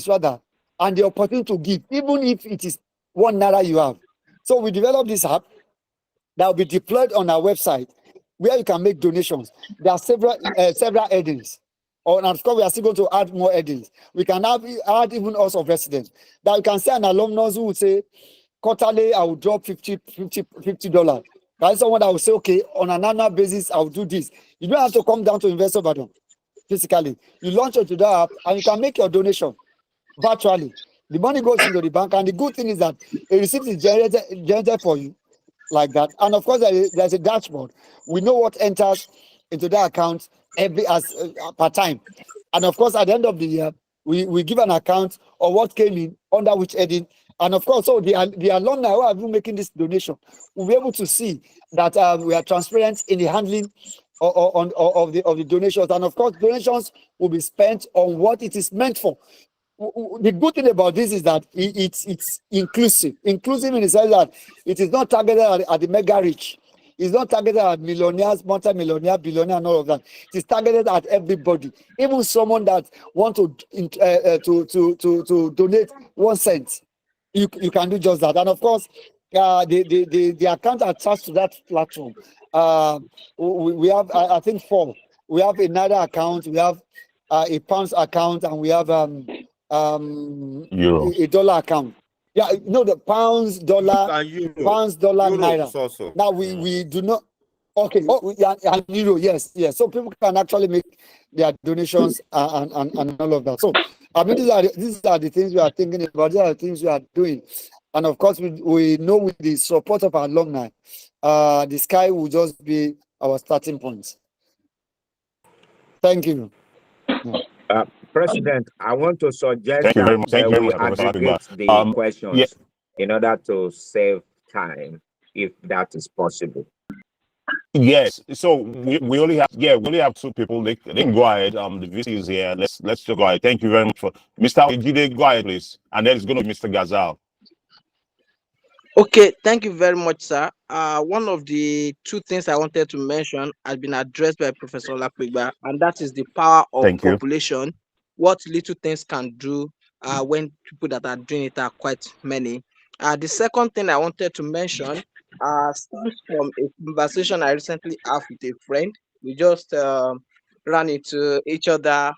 rather, and the opportunity to give, even if it is 1 naira you have. So we developed this app that will be deployed on our website where you can make donations. There are several headings. And of course, we are still going to add more headings. We can add even us of residents. That you can say an alumnus who would say, quarterly, I will drop $50. That's someone that will say, okay, on an annual basis, I will do this. You don't have to come down to Investor Badon physically. You launch onto that app and you can make your donation virtually. The money goes into the bank, and the good thing is that a receipt is generated for you like that. And of course, there's a dashboard. We know what enters into that account per time. And of course, at the end of the year, we give an account of what came in, under which heading. And of course, so the alumni who have been making this donation will be able to see that we are transparent in the handling of the donations. And of course, donations will be spent on what it is meant for. The good thing about this is that it's inclusive. Inclusive in the sense that it is not targeted at the mega rich. It's not targeted at millionaires, multi-millionaire, billionaire, and all of that. It is targeted at everybody, even someone that wants to donate 1 cent. You can do just that. And of course, the account attached to that platform. We have, I think, 4. We have another account. We have a pounds account, and we have Euro. a dollar account. Yeah, no, the pounds, dollar, naira. Also. Now we do not. Okay. Oh, yeah, and euro. Yes. So people can actually make their donations and all of that. So I mean, these are the things we are thinking about. These are the things we are doing, and of course, we know with the support of our alumni, the sky will just be our starting point. Thank you. President, I want to suggest Thank you very that much. Thank you very we much, Professor aggregate Akpigba. the questions Yeah. in order to save time, if that is possible. Yes. So we only have 2 people. They can go ahead. The VC is here. Let's just go ahead. Thank you very much for Mr. Ejide. Go ahead, please. And then it's going to be Mr. Gazal. Okay, thank you very much, sir. One of the 2 things I wanted to mention has been addressed by Professor Akpigba, and that is the power of Thank you. population. What little things can do when people that are doing it are quite many. The second thing I wanted to mention stems from a conversation I recently had with a friend. We just ran into each other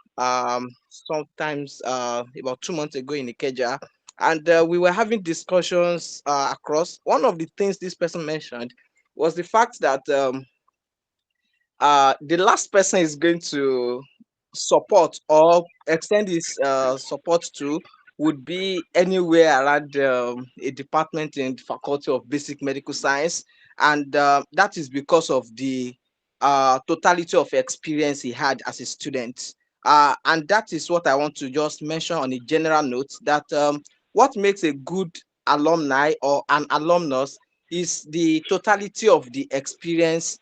sometimes about 2 months ago in Ikeja. And we were having discussions across. One of the things this person mentioned was the fact that the last person is going to support or extend his support to would be anywhere around a department in the Faculty of Basic Medical Science. And that is because of the totality of experience he had as a student. And that is what I want to just mention on a general note, that what makes a good alumni or an alumnus is the totality of the experience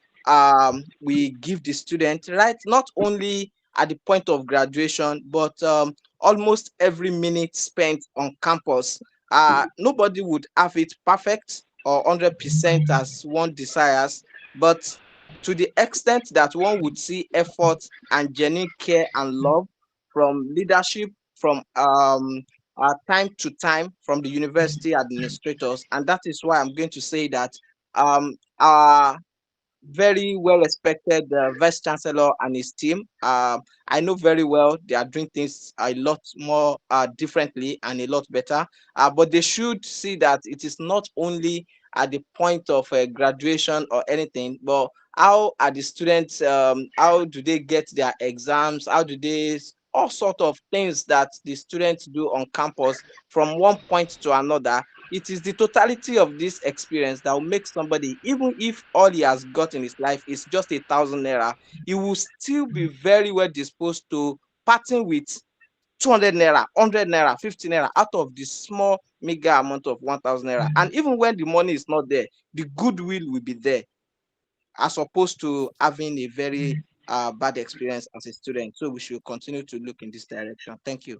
we give the student, right? Not only at the point of graduation, but almost every minute spent on campus. Nobody would have it perfect or 100% as one desires, but to the extent that one would see effort and genuine care and love from leadership, from time to time, from the university administrators. And that is why I'm going to say that our very well respected Vice Chancellor and his team, I know very well they are doing things a lot more differently and a lot better, but they should see that it is not only at the point of graduation or anything, but how are the students, how do they get their exams, how do they, all sort of things that the students do on campus from one point to another. It is the totality of this experience that will make somebody, even if all he has got in his life is just 1,000 naira, he will still be very well disposed to parting with 200 naira, 100 naira, 50 naira out of the small meager amount of 1,000 naira. And even when the money is not there, the goodwill will be there, as opposed to having a very bad experience as a student. So we should continue to look in this direction. Thank you.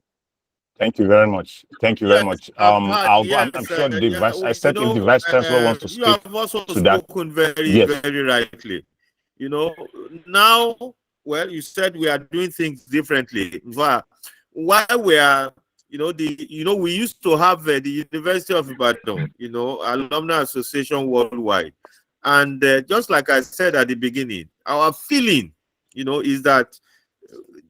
Thank you very much. Thank you very much. I'll go. I'm sure the vice. I said if the vice chancellor wants to speak, you have also to that. spoken very, Yes. very rightly. You know, now, well, you said we are doing things differently. While we are, we used to have the University of Ibadan, Alumni Association Worldwide. And just like I said at the beginning, our feeling, is that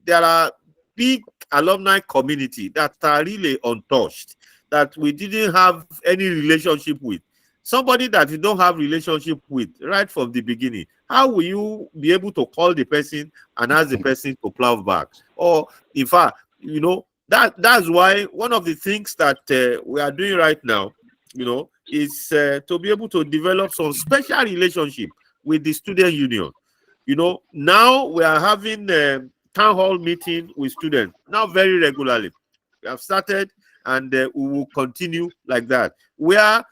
there are big alumni community that are really untouched, that we didn't have any relationship with. Somebody that you don't have relationship with right from the beginning, how will you be able to call the person and ask the person to plow back? Or in fact, that's why one of the things that we are doing right now, is to be able to develop some special relationship with the student union. Now we are having town hall meeting with students now very regularly. We have started, and we will continue like that, where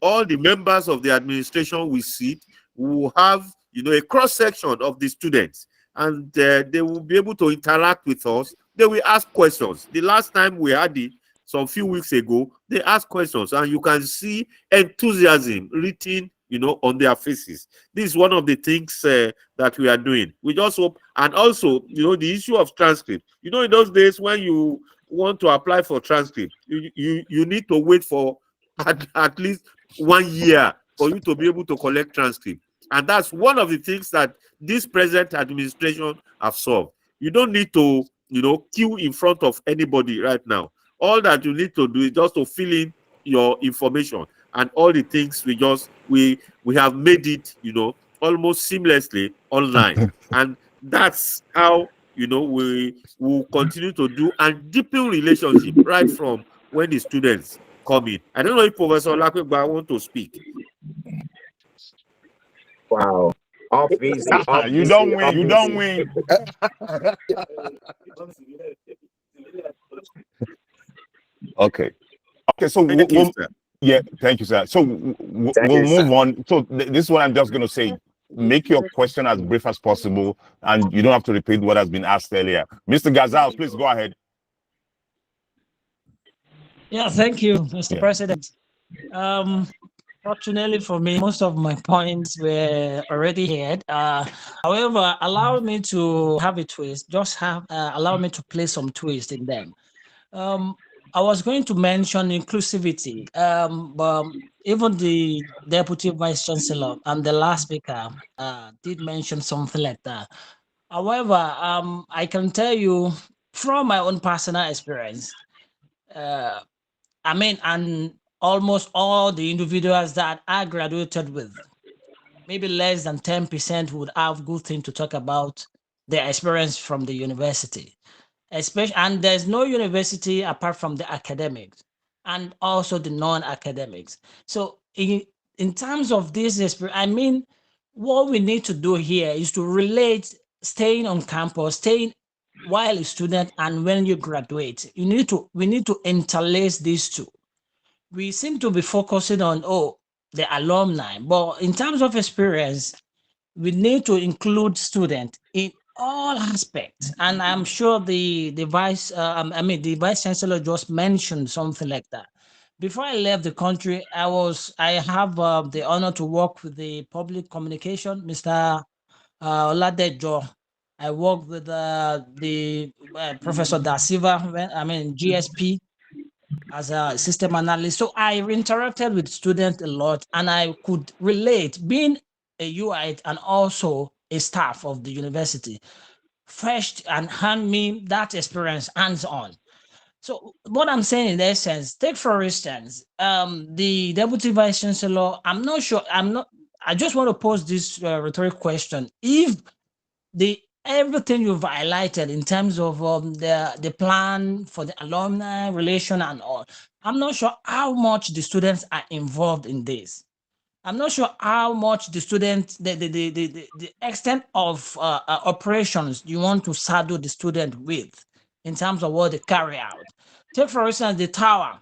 all the members of the administration will sit. We will have a cross section of the students, and they will be able to interact with us. They will ask questions. The last time we had it, some few weeks ago, they asked questions, and you can see enthusiasm written on their faces. This is one of the things that we are doing. We just hope, and also the issue of transcript. In those days when you want to apply for transcript, you need to wait for at least 1 year for you to be able to collect transcript. And that's one of the things that this present administration have solved. You don't need to queue in front of anybody right now. All that you need to do is just to fill in your information, and all the things we have made it almost seamlessly online. And that's how we will continue to do and deepen relationship right from when the students come in. I don't know if Professor Olakwegba want to speak. Wow. You don't win. You don't win. Okay. So Thank you, sir. yeah, thank you, sir. So we'll move on. So this is what I'm just going to say. Make your question as brief as possible, and you don't have to repeat what has been asked earlier. Mr. Gazal, please go ahead. Yeah, thank you, Mr. President. Fortunately for me, most of my points were already heard. However, allow me to have a twist. Allow me to place some twist in them. I was going to mention inclusivity, but even the Deputy Vice Chancellor and the last speaker did mention something like that. However, I can tell you from my own personal experience, and almost all the individuals that I graduated with, maybe less than 10% would have good thing to talk about their experience from the university. And there's no university apart from the academics and also the non-academics. So in terms of this experience, what we need to do here is to relate staying on campus, staying while a student and when you graduate. We need to interlace these two. We seem to be focusing on the alumni, but in terms of experience, we need to include students in all aspects. And I'm sure the vice chancellor just mentioned something like that. Before I left the country, I have the honor to work with the public communication, Mr. Oladejo. I worked with the Professor Da Silva, GSP, as a system analyst. So I interacted with students a lot, and I could relate being a UIT and also a staff of the university, fetched and hand me that experience hands-on. So what I'm saying in essence, take for instance, the Deputy Vice Chancellor, I just want to pose this rhetoric question. If everything you've highlighted in terms of the plan for the alumni relation and all, I'm not sure how much the students are involved in this. I'm not sure how much the students, the extent of operations you want to saddle the student with in terms of what they carry out. Take for instance the tower.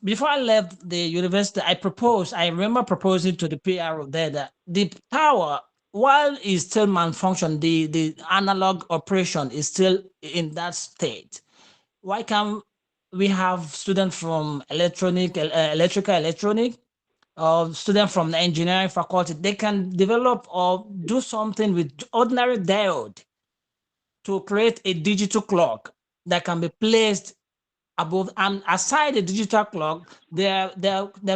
Before I left the university, I remember proposing to the PRO there that the tower, while it's still malfunctioning, the analog operation is still in that state. Why can't we have students from electrical, or students from the engineering faculty? They can develop or do something with ordinary diode to create a digital clock that can be placed above, and aside the digital clock, there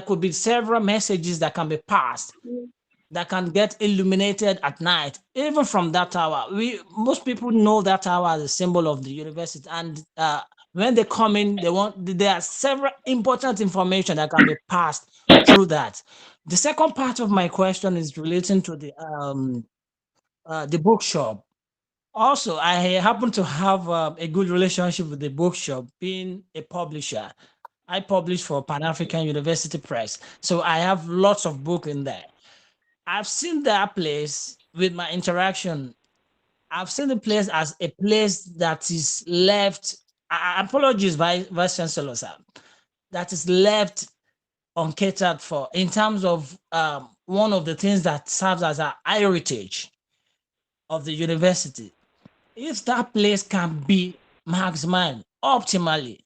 could be several messages that can be passed that can get illuminated at night, even from that tower. Most people know that tower as a symbol of the university, and when they come in, there are several important information that can be passed through that. The second part of my question is relating to the bookshop. Also, I happen to have a good relationship with the bookshop, being a publisher. I publish for Pan-African University Press, so I have lots of books in there. I've seen that place with my interaction. I've seen the place as a place that is left, apologies, Vice Chancellor, sir, that is left uncatered for in terms of one of the things that serves as a heritage of the university. If that place can be maximized optimally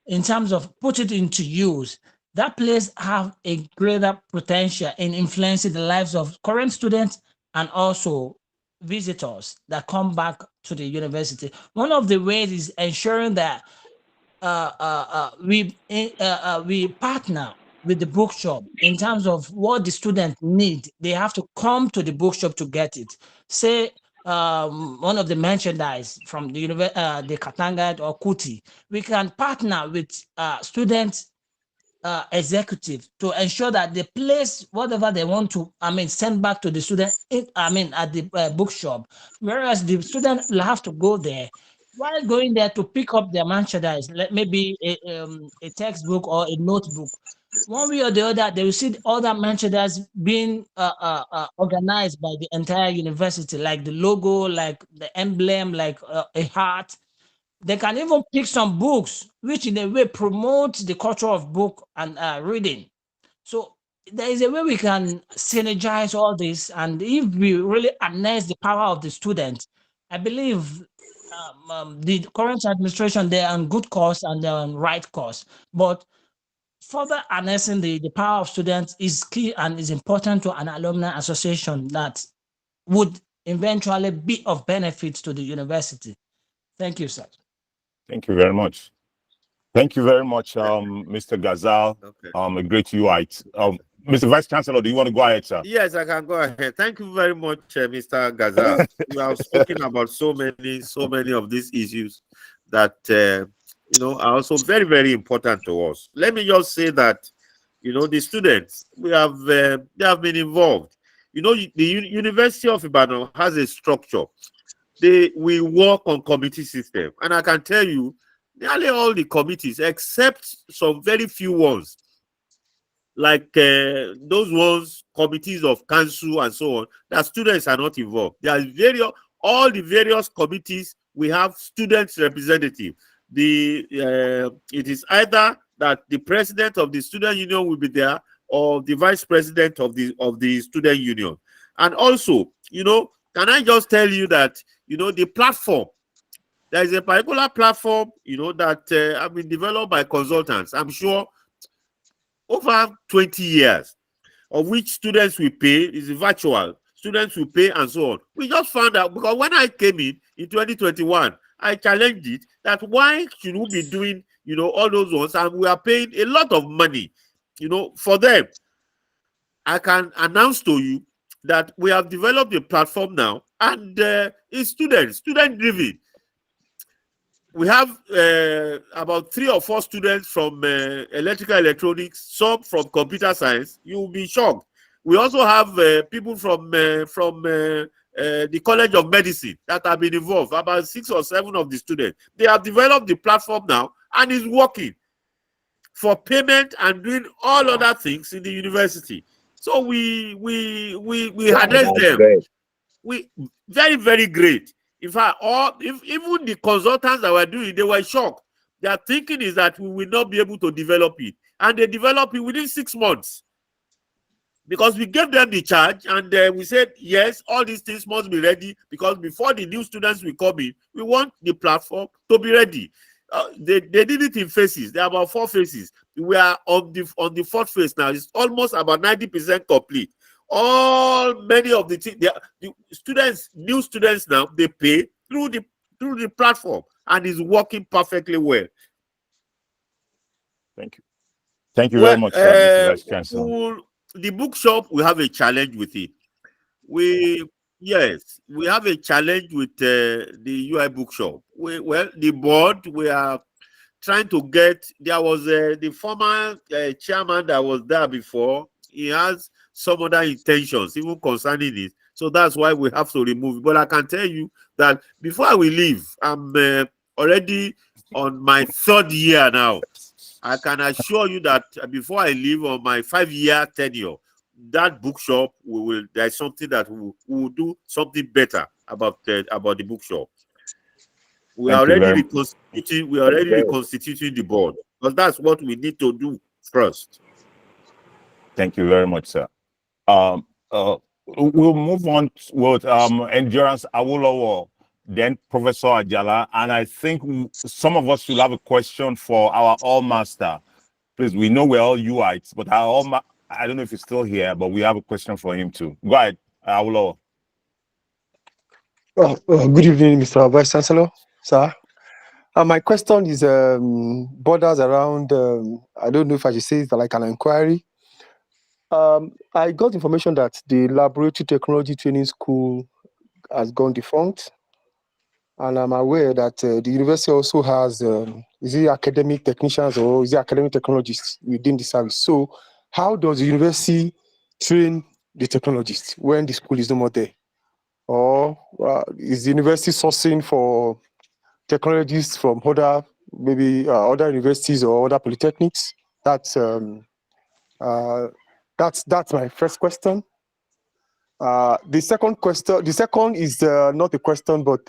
in terms of put it into use, that place have a greater potential in influencing the lives of current students and also visitors that come back to the university. One of the ways is ensuring that we partner with the bookshop in terms of what the students need. They have to come to the bookshop to get it. Say one of the merchandise from the the Katanga or Kuti, we can partner with student executive to ensure that they place whatever they want to, send back to the student, at the bookshop, whereas the student will have to go there. While going there to pick up their merchandise, like maybe a textbook or a notebook, one way or the other, they will see other merchandise being organized by the entire university, like the logo, like the emblem, like a heart. They can even pick some books, which in a way promotes the culture of book and reading. So there is a way we can synergize all this, and if we really harness the power of the students, I believe the current administration, they're on good course and they're on right course. But further harnessing the power of students is key and is important to an alumni association that would eventually be of benefit to the university. Thank you, sir. Thank you very much. Thank you very much, Mr. Ghazal, a great UIte. Mr. Vice Chancellor, do you want to go ahead, sir? Yes, I can go ahead. Thank you very much, Mr. Ghazal. You have spoken about so many of these issues that are also very, very important to us. Let me just say that the students they have been involved. The University of Ibadan has a structure. We work on committee system, and I can tell you, nearly all the committees, except some very few ones, like those ones, committees of council and so on, that students are not involved. There are all the various committees, we have students representative. It is either that the president of the student union will be there, or the vice president of the student union. And also, can I just tell you that the platform, there is a particular platform that have been developed by consultants, I'm sure over 20 years, of which students will pay, is virtual, students will pay and so on. We just found out, because when I came in 2021, I challenged it, that why should we be doing all those ones, and we are paying a lot of money for them. I can announce to you that we have developed a platform now, and it's student-driven. We have about 3 or 4 students from electrical electronics, some from computer science. You will be shocked. We also have people from the College of Medicine that have been involved, about 6 or 7 of the students. They have developed the platform now, and it's working for payment and doing all other things in the university. So we harness them. Great. We very, very great. In fact, even the consultants that were doing, they were shocked. Their thinking is that we will not be able to develop it, and they developed it within 6 months, because we gave them the charge, and we said yes, all these things must be ready, because before the new students will come in, we want the platform to be ready. They did it in phases. There are about 4 phases. We are on the 4th phase now. It's almost about 90% complete. Many of the students, new students now, they pay through the platform, and it's working perfectly well. Thank you. Thank you Well, very much, Mr. Vice Chancellor. the bookshop, we have a challenge with it. We have a challenge with the UI bookshop. The board, we are trying to get. There was the former chairman that was there before. He has some other intentions, even concerning it. So that's why we have to remove it. But I can tell you that before I will leave, I'm already on my 3rd year now. I can assure you that before I leave on my 5-year tenure, that bookshop there's something that we will do something better about the bookshop. We are already reconstituting the board, because that's what we need to do first. Thank you very much, sir. We'll move on with Endurance Awolowo, then Professor Ajala, and I think some of us will have a question for our All-Master. Please, we know we're all UITs, but I don't know if he's still here, but we have a question for him too. Go ahead, Awolowo. Good evening, Mr. Vice Chancellor, sir. My question is borders around, I don't know if I should say it's like an inquiry. I got information that the Laboratory Technology Training School has gone defunct. And I'm aware that the university also has, is it academic technicians or is it academic technologists within the service? So how does the university train the technologists when the school is no more there? Or is the university sourcing for technologists from other, maybe other universities or other polytechnics? That's my first question. The second is not a question, but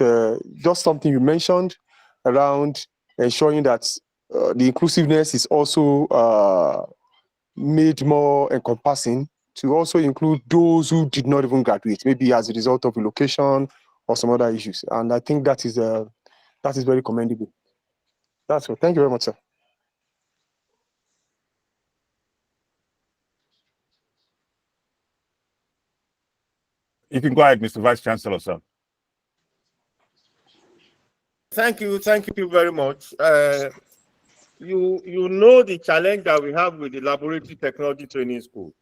just something you mentioned around ensuring that the inclusiveness is also made more encompassing to also include those who did not even graduate, maybe as a result of relocation or some other issues. And I think that is very commendable. That's all. Thank you very much, sir. You can go ahead, Mr. Vice Chancellor, sir. Thank you very much. You know the challenge that we have with the Laboratory Technology Training School.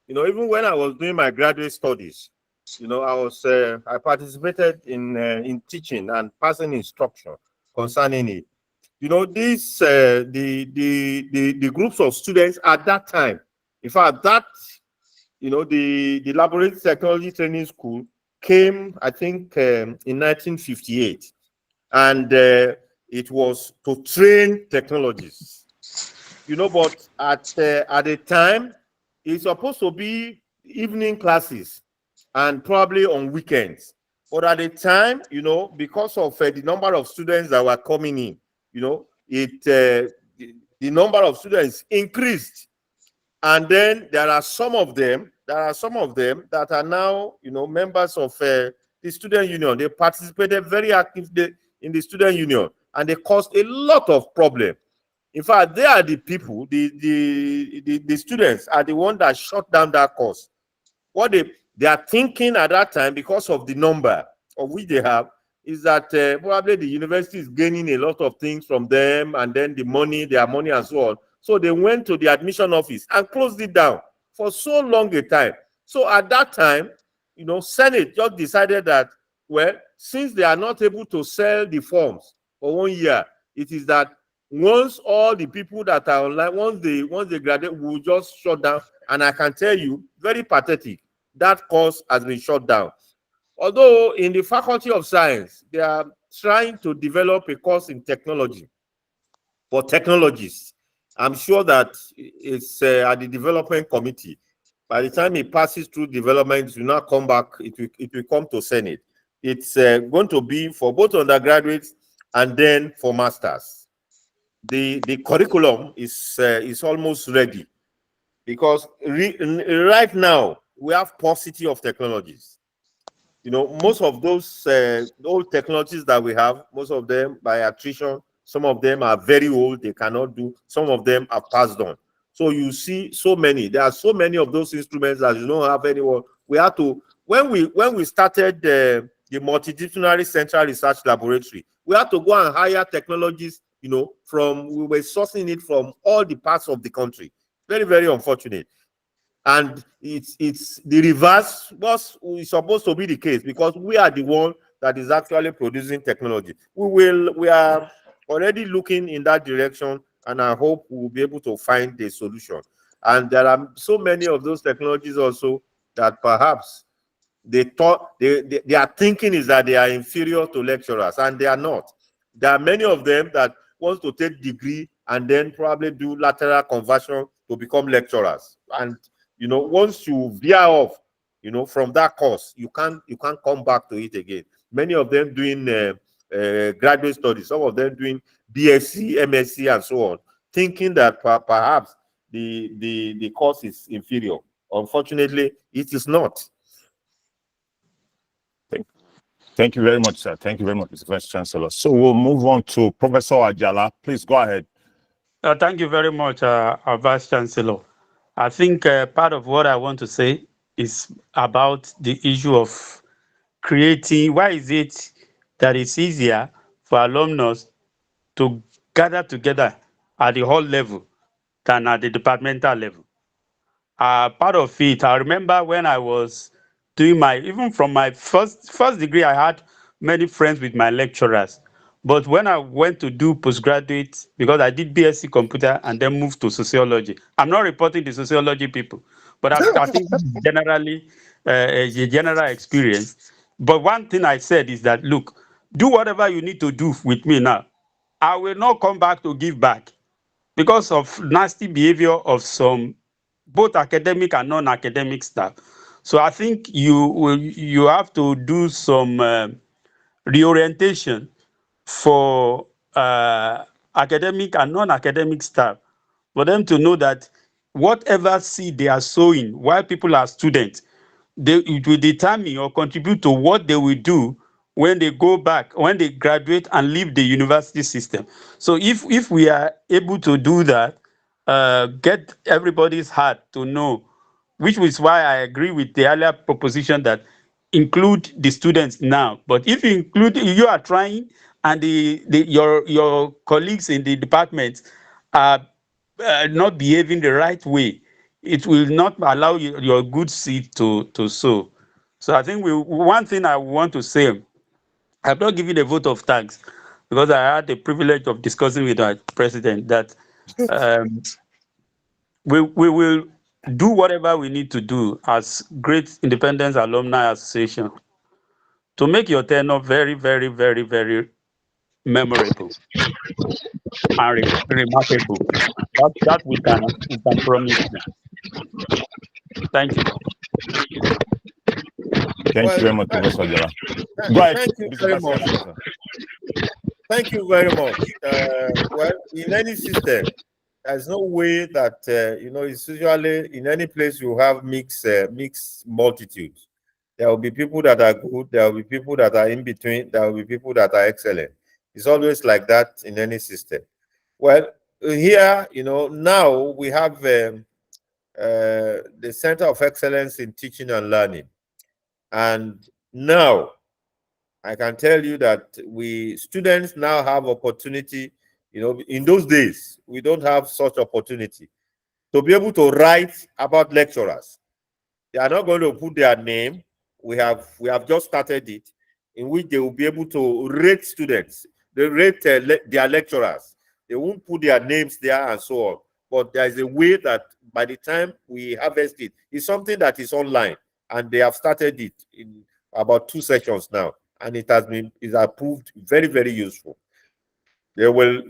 You know, even when I was doing my graduate studies, you know, I participated in teaching and passing instruction concerning it. You know, this the groups of students at that time, in fact, the Laboratory Technology Training School came, I think, in 1958, and it was to train technologists. You know, but at the time, it's supposed to be evening classes and probably on weekends. But at the time, you know, because of the number of students that were coming in, you know, the number of students increased. And then there are some of them that are now, you know, members of the student union. They participated very actively in the student union, and they caused a lot of problems. In fact, they are the people, the students are the ones that shut down that course. What they are thinking at that time, because of the number of which they have, is that probably the university is gaining a lot of things from them, and then their money and so on. So they went to the admission office and closed it down for so long a time. So at that time, you know, Senate just decided that, well, since they are not able to sell the forms for 1 year, it is that once all the people that are online, once they graduate, will just shut down. And I can tell you, very pathetic, that course has been shut down. Although in the Faculty of Science, they are trying to develop a course in technology for technologists. I'm sure that it's at the development committee. By the time it passes through development, it will not come back. It will come to Senate. It's going to be for both undergraduates and then for masters. The curriculum is almost ready, because right now we have paucity of technologies. You know, most of those old technologies that we have, most of them by attrition, some of them are very old, they cannot do, some of them are passed on. So you see so many, there are so many of those instruments that you don't have anyone. We have to, when we started the Multidisciplinary Central Research Laboratory, we had to go and hire technologists we were sourcing it from all the parts of the country. Very, very unfortunate. And it's the reverse was supposed to be the case, because we are the one that is actually producing technology. We are already looking in that direction, and I hope we will be able to find a solution. And there are so many of those technologies also that perhaps they thought their thinking is that they are inferior to lecturers, and they are not. There are many of them that want to take degree and then probably do lateral conversion to become lecturers. And once you veer off, from that course, you can't come back to it again. Many of them doing graduate studies, some of them doing BSc, MSc, and so on, thinking that perhaps the course is inferior. Unfortunately, it is not. Thank you very much, sir. Thank you very much, Mr. Vice Chancellor. So we'll move on to Professor Ajala. Please go ahead. Thank you very much, our Vice Chancellor. I think part of what I want to say is about the issue of creating. Why is it that it's easier for alumnus to gather together at the hall level than at the departmental level? Part of it, I remember when I was doing even from my first degree, I had many friends with my lecturers. But when I went to do postgraduate, because I did BSc computer and then moved to sociology, I'm not reporting the sociology people, but I think generally a general experience. But one thing I said is that, look, do whatever you need to do with me now. I will not come back to give back because of nasty behavior of some both academic and non-academic staff. So I think you have to do some reorientation for academic and non-academic staff, for them to know that whatever seed they are sowing while people are students, it will determine or contribute to what they will do when they go back, when they graduate and leave the university system. So if we are able to do that, get everybody's heart to know, which is why I agree with the earlier proposition that include the students now. But if you are trying, and your colleagues in the department are not behaving the right way, it will not allow your good seed to sow. So I think one thing I want to say, I'm not giving a vote of thanks, because I had the privilege of discussing with our president that we will do whatever we need to do as Great Independence Alumni Association to make your tenure very, very, very, very memorable and remarkable. That we can promise you. Thank you. Thank you very much, Professor Ajala. Go ahead. Thank you very much. Thank you very much. Well, in any system, there's no way that it's usually in any place you have mixed multitudes. There will be people that are good, there will be people that are in between, there will be people that are excellent. It's always like that in any system. Well, here, now we have the Center of Excellence in Teaching and Learning. And now I can tell you that students now have opportunity. In those days, we don't have such opportunity to be able to write about lecturers. They are not going to put their name. We have just started it, in which they will be able to rate students. They rate their lecturers. They won't put their names there and so on. But there is a way that by the time we harvest it, it's something that is online, and they have started it in about 2 sessions now, and it has proved very, very useful. They will,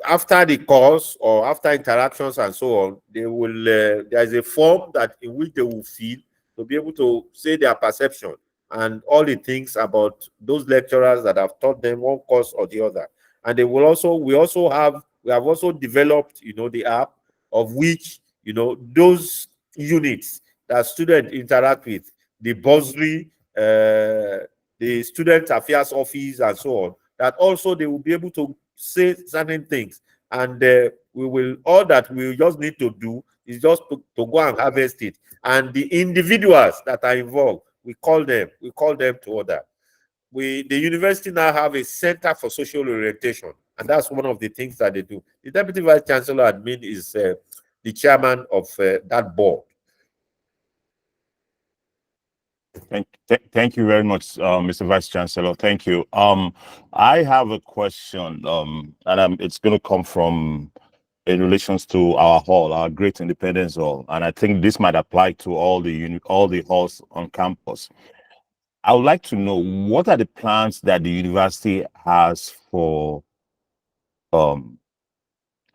after the course or after interactions and so on, there is a form in which they will fill to be able to say their perception and all the things about those lecturers that have taught them one course or the other. And they will also, we have also developed, the app of which, those units that students interact with, the bursary, the student affairs office and so on, that also they will be able to say certain things. And all that we just need to do is just to go and harvest it. And the individuals that are involved, we call them to order. The university now have a Center for Social Orientation, And that's one of the things that they do. The Deputy Vice Chancellor admin is the chairman of that board. Thank you very much, Mr. Vice Chancellor. Thank you. I have a question, and it's going to come from in relations to our hall, our Great Independence Hall, and I think this might apply to all the halls on campus. I would like to know, what are the plans that the university has for I'm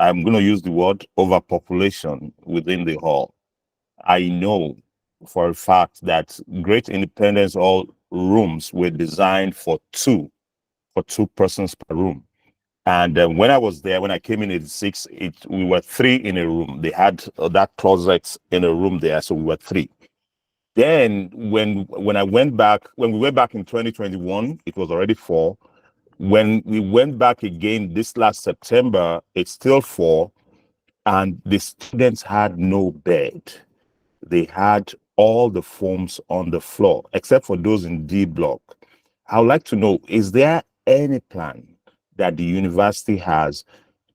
going to use the word overpopulation within the hall. I know for a fact that Great Independence Hall rooms were designed for two persons per room. And when I was there, when I came in '86, we were 3 in a room. They had that closet in a room there, so we were 3. Then when we went back in 2021, it was already 4. When we went back again this last September, it's still 4, and the students had no bed. They had all the forms on the floor, except for those in D block. I would like to know, is there any plan that the university has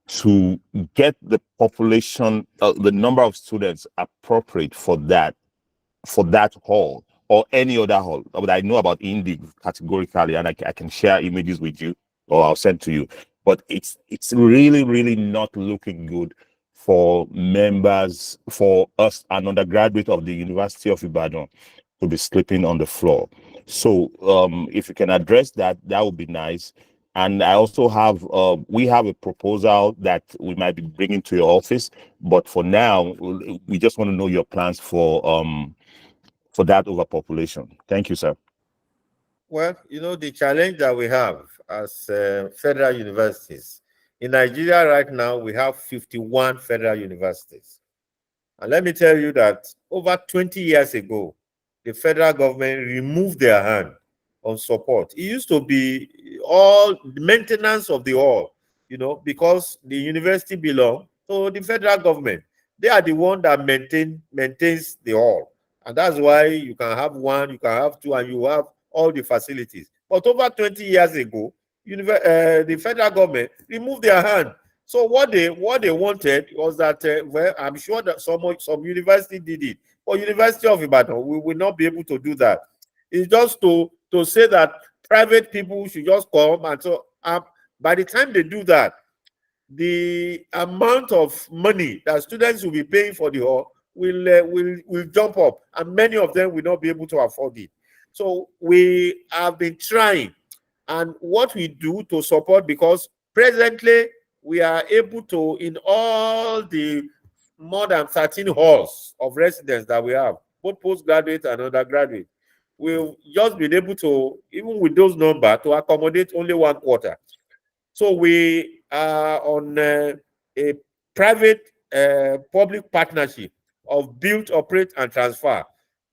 to get the population, the number of students appropriate for that hall or any other hall? But I know about Indy categorically, and I can share images with you, or I'll send to you. But it's really, really not looking good for members, for us, an undergraduate of the University of Ibadan, to be sleeping on the floor. So if you can address that, that would be nice. And I also have, we have a proposal that we might be bringing to your office, but for now, we just want to know your plans for that overpopulation. Thank you, sir. Well, the challenge that we have as federal universities, in Nigeria right now, we have 51 federal universities. And let me tell you that over 20 years ago, the federal government removed their hand on support. It used to be all the maintenance of the hall, because the university belongs to the federal government. They are the one that maintains the hall. And that's why you can have 1, you can have 2, and you have all the facilities. But over 20 years ago, the federal government removed their hand. So what they wanted was that, well, I'm sure that some university did it. For University of Ibadan, we will not be able to do that. It's just to say that private people should just come, and so by the time they do that, the amount of money that students will be paying for the hall will jump up, and many of them will not be able to afford it. So we have been trying, and what we do to support, because presently we are able to, in all the more than 13 halls of residence that we have, both postgraduate and undergraduate, we've just been able to, even with those numbers, to accommodate only 1/4. So we are on a private public partnership of build, operate, and transfer,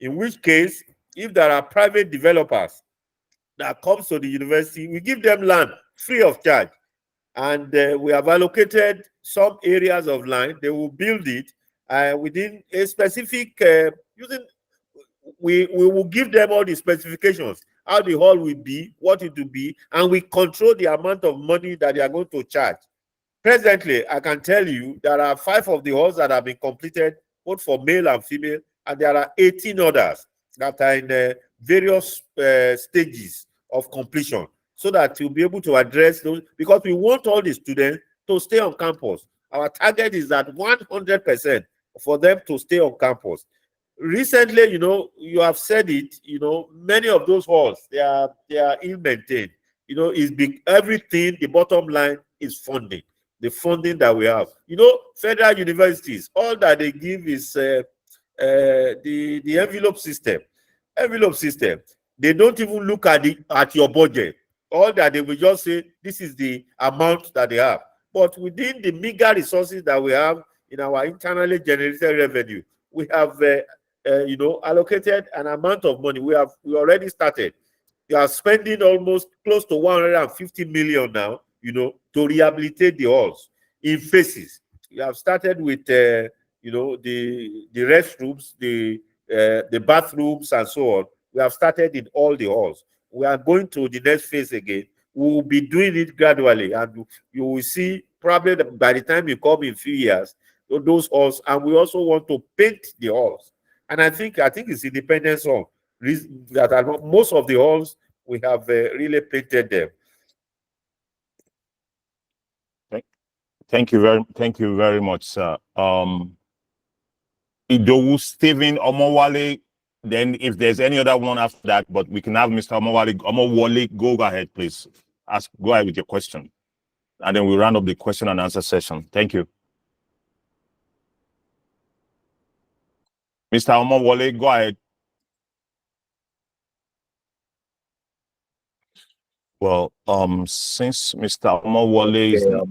in which case, if there are private developers that comes to the university, we give them land free of charge. And we have allocated some areas of land. They will build it within a specific, we will give them all the specifications, how the hall will be, what it will be, and we control the amount of money that they are going to charge. Presently, I can tell you there are 5 of the halls that have been completed, both for male and female, and there are 18 others that are in various stages of completion, so that you'll be able to address those, because we want all the students to stay on campus. Our target is that 100% for them to stay on campus. Recently, you have said it, many of those halls, they are ill-maintained. Everything, the bottom line is funding, the funding that we have. Federal universities, all that they give is the envelope system. They don't even look at your budget. All that they will just say, this is the amount that they have. But within the meager resources that we have in our internally generated revenue, we have allocated an amount of money. We already started. We are spending almost close to 150 million now, to rehabilitate the halls in phases. We have started with the restrooms, the bathrooms, and so on. We have started in all the halls. We are going to the next phase again, we will be doing it gradually, and you will see probably by the time you come in a few years, those halls, and we also want to paint the halls. And I think it's Independence Hall that most of the halls we have really painted them. Thank you very much, sir. Idowu Stephen Omowale. Then, if there's any other one after that, but we can have Mr. Omowale. Go ahead, please. Go ahead with your question, and then we'll round up the question and answer session. Thank you, Mr. Omowale. Go ahead. Well, since Mr. Omowale is not.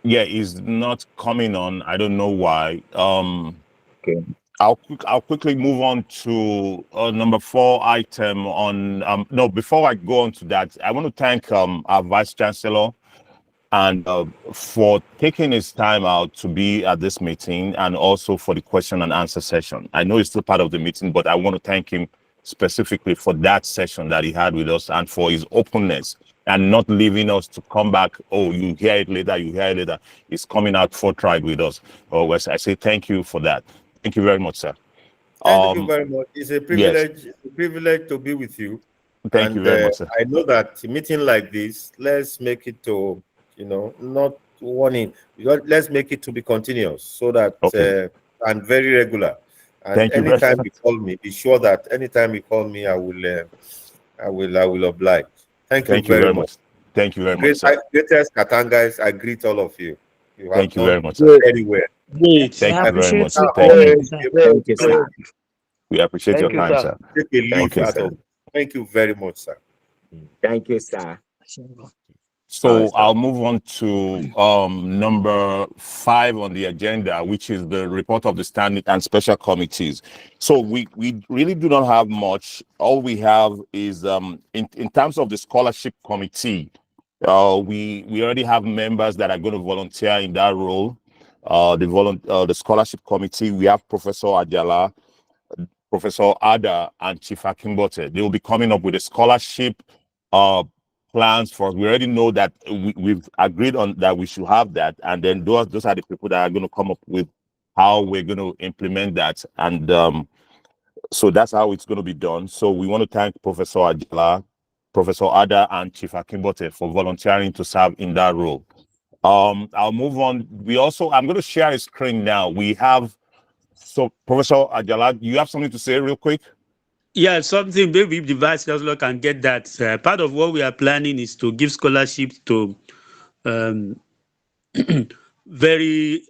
Yeah, he's not coming on. I don't know why. Okay. I'll quickly move on to number 4 item on. No, before I go on to that, I want to thank our Vice Chancellor and for taking his time out to be at this meeting, and also for the question and answer session. I know he's still part of the meeting, but I want to thank him specifically for that session that he had with us, and for his openness and not leaving us to come back. Oh, you hear it later. He's coming out forthright with us. Oh, I say thank you for that. Thank you very much, sir. Thank you very much. It's a privilege, yes. a privilege to be with you. Thank you very much, sir. I know that a meeting like this, let's make it to, not warning. Let's make it to be continuous, so that and very regular. And anytime you call me, be sure that anytime you call me, I will oblige. Thank you very much. Thank you very much, sir. Greatest Katangais, I greet all of you. Thank you very much, sir. Anywhere. Thank you very much, sir. Thank you, sir. We appreciate your time, sir. Thank you very much, sir. Thank you, sir. So I'll move on to number 5 on the agenda, which is the report of the standing and special committees. So we really do not have much. All we have is in terms of the scholarship committee, we already have members that are going to volunteer in that role. The scholarship committee, we have Professor Ajala, Professor Ada, and Chief Akimbote. They will be coming up with a scholarship plans for us. We already know that we've agreed on that we should have that, and then those are the people that are going to come up with how we're going to implement that, and so that's how it's going to be done. So we want to thank Professor Ajala, Professor Ada, and Chief Akimbote for volunteering to serve in that role. I'll move on. I'm going to share a screen now. So Professor Ajala, you have something to say real quick? Yeah, something maybe the Vice Chancellor can get that. Part of what we are planning is to give scholarships to very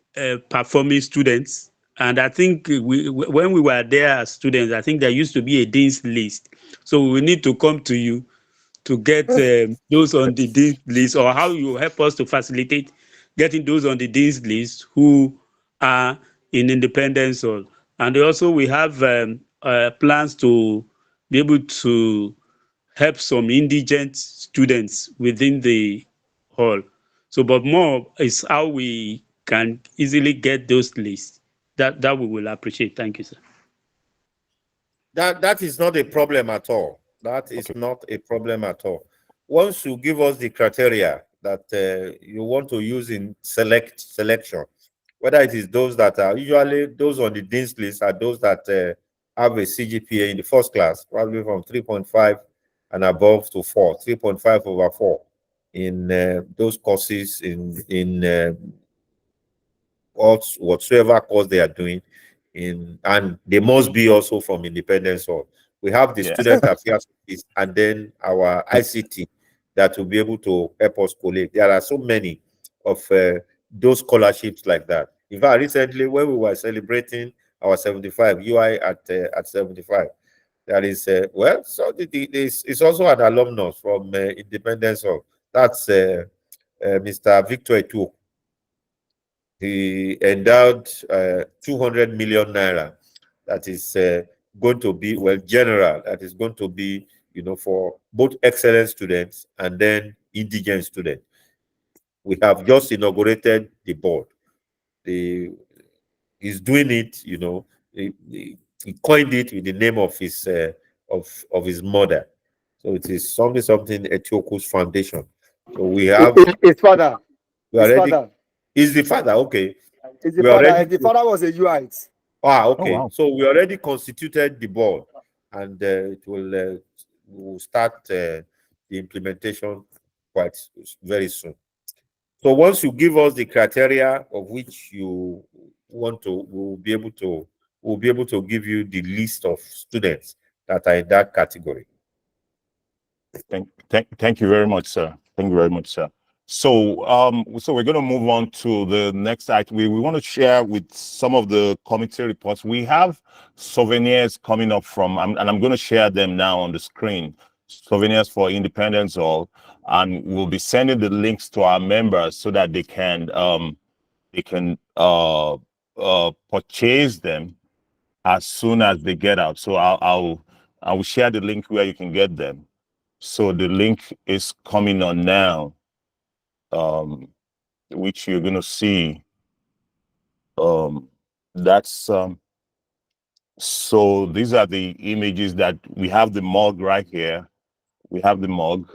performing students. And I think when we were there as students, I think there used to be a dean's list. So we need to come to you to get those on the dean's list, or how you help us to facilitate getting those on the dean's list who are in Independence Hall. And also we have plans to be able to help some indigent students within the hall. So, but more is how we can easily get those lists. That we will appreciate. Thank you, sir. That is not a problem at all. That is not a problem at all. Once you give us the criteria that you want to use in selection, whether it is those that are usually those on the dean's list are those that have a CGPA in the first class, probably from 3.5 and above to 4, 3.5 over 4 in those courses in whatsoever course they are doing, and they must be also from Independence Hall. We have the student affairs office and then our ICT that will be able to help us collect. There are so many of those scholarships like that. In fact, recently when we were celebrating our 75 UI at 75, there is so it's also an alumnus from Independence Hall. That's Mr. Victor Etu. He endowed 200 million naira that is going to be general, that is going to be for both excellent students and then indigent students. We have just inaugurated the board. He's doing it, he coined it with the name of his of his mother. So it is something Etioku's foundation. So we have His father. Is the father, okay. Is the father, and the father was a UIT. Okay. Oh, wow. So we already constituted the board, and it will start the implementation quite very soon. So once you give us the criteria of which you want to, we'll be able to give you the list of students that are in that category. Thank you very much, sir. Thank you very much, sir. So so we're going to move on to the next item. We want to share with some of the committee reports. We have souvenirs coming up from, and I'm going to share them now on the screen. Souvenirs for Independence Hall, and we'll be sending the links to our members so that they can purchase them as soon as they get out. So I will share the link where you can get them. So the link is coming on now, which you're going to see. So these are the images that we have. The mug right here. We have the mug,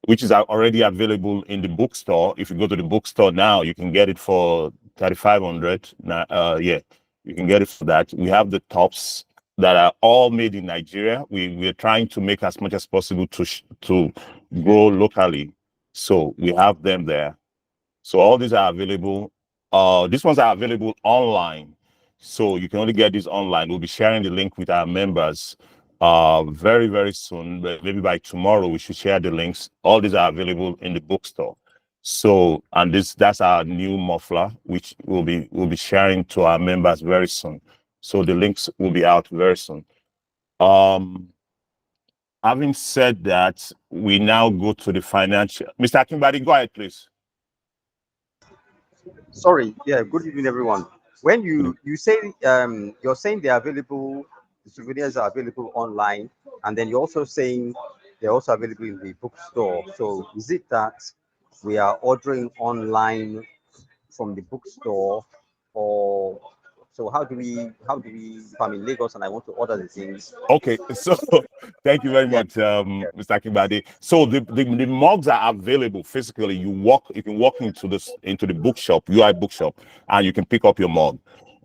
which is already available in the bookstore. If you go to the bookstore now, you can get it for 3,500. Yeah, you can get it for that. We have the tops that are all made in Nigeria. We're trying to make as much as possible to grow locally. So we have them there. So all these are available. These ones are available online. So you can only get these online. We'll be sharing the link with our members very, very soon. Maybe by tomorrow, we should share the links. All these are available in the bookstore. So, and that's our new muffler, which we'll be sharing to our members very soon. So the links will be out very soon. Having said that, we now go to the financial. Mr. Akimbadi, go ahead, please. Sorry, yeah, good evening, everyone. When you say you're saying they're available, the souvenirs are available online, and then you're also saying they're also available in the bookstore. So is it that we are ordering online from the bookstore, or so how do we if I'm in Lagos and I want to order the things? Okay, so thank you very much, Mr. Akimbadi. So the mugs are available physically. You can walk into the bookshop, UI bookshop, and you can pick up your mug.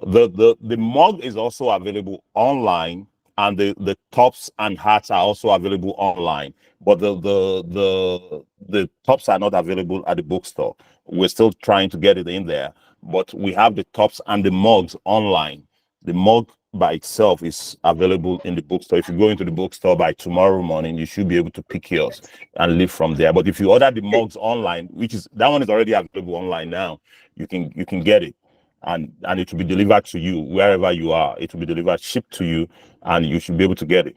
The mug is also available online, and the tops and hats are also available online. But the tops are not available at the bookstore. We're still trying to get it in there, but we have the tops and the mugs online. The mug by itself is available in the bookstore. If you go into the bookstore by tomorrow morning, you should be able to pick yours and leave from there. But if you order the mugs online, that one is already available online now, you can get it, and it will be delivered to you wherever you are. It will be delivered, shipped to you, and you should be able to get it.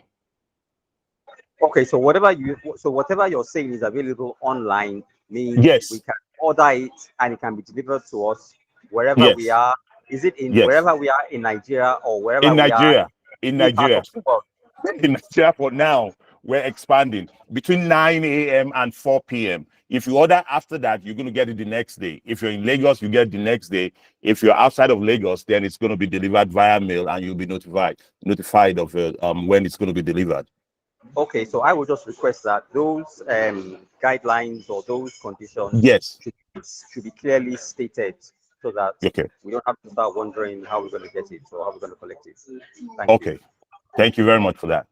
Okay, so whatever you're saying is available online means yes, we can order it and it can be delivered to us wherever we are. Is it in wherever we are in Nigeria or wherever in Nigeria? we are in Nigeria. In Nigeria for now, we're expanding between 9 a.m. and 4 p.m. If you order after that, you're going to get it the next day. If you're in Lagos, you get it the next day. If you're outside of Lagos, then it's going to be delivered via mail, and you'll be notified of when it's going to be delivered. Okay, so I would just request that those guidelines or those conditions should be clearly stated, so that we don't have to start wondering how we're going to get it or how we're going to collect it. Thank you. Thank you very much for that.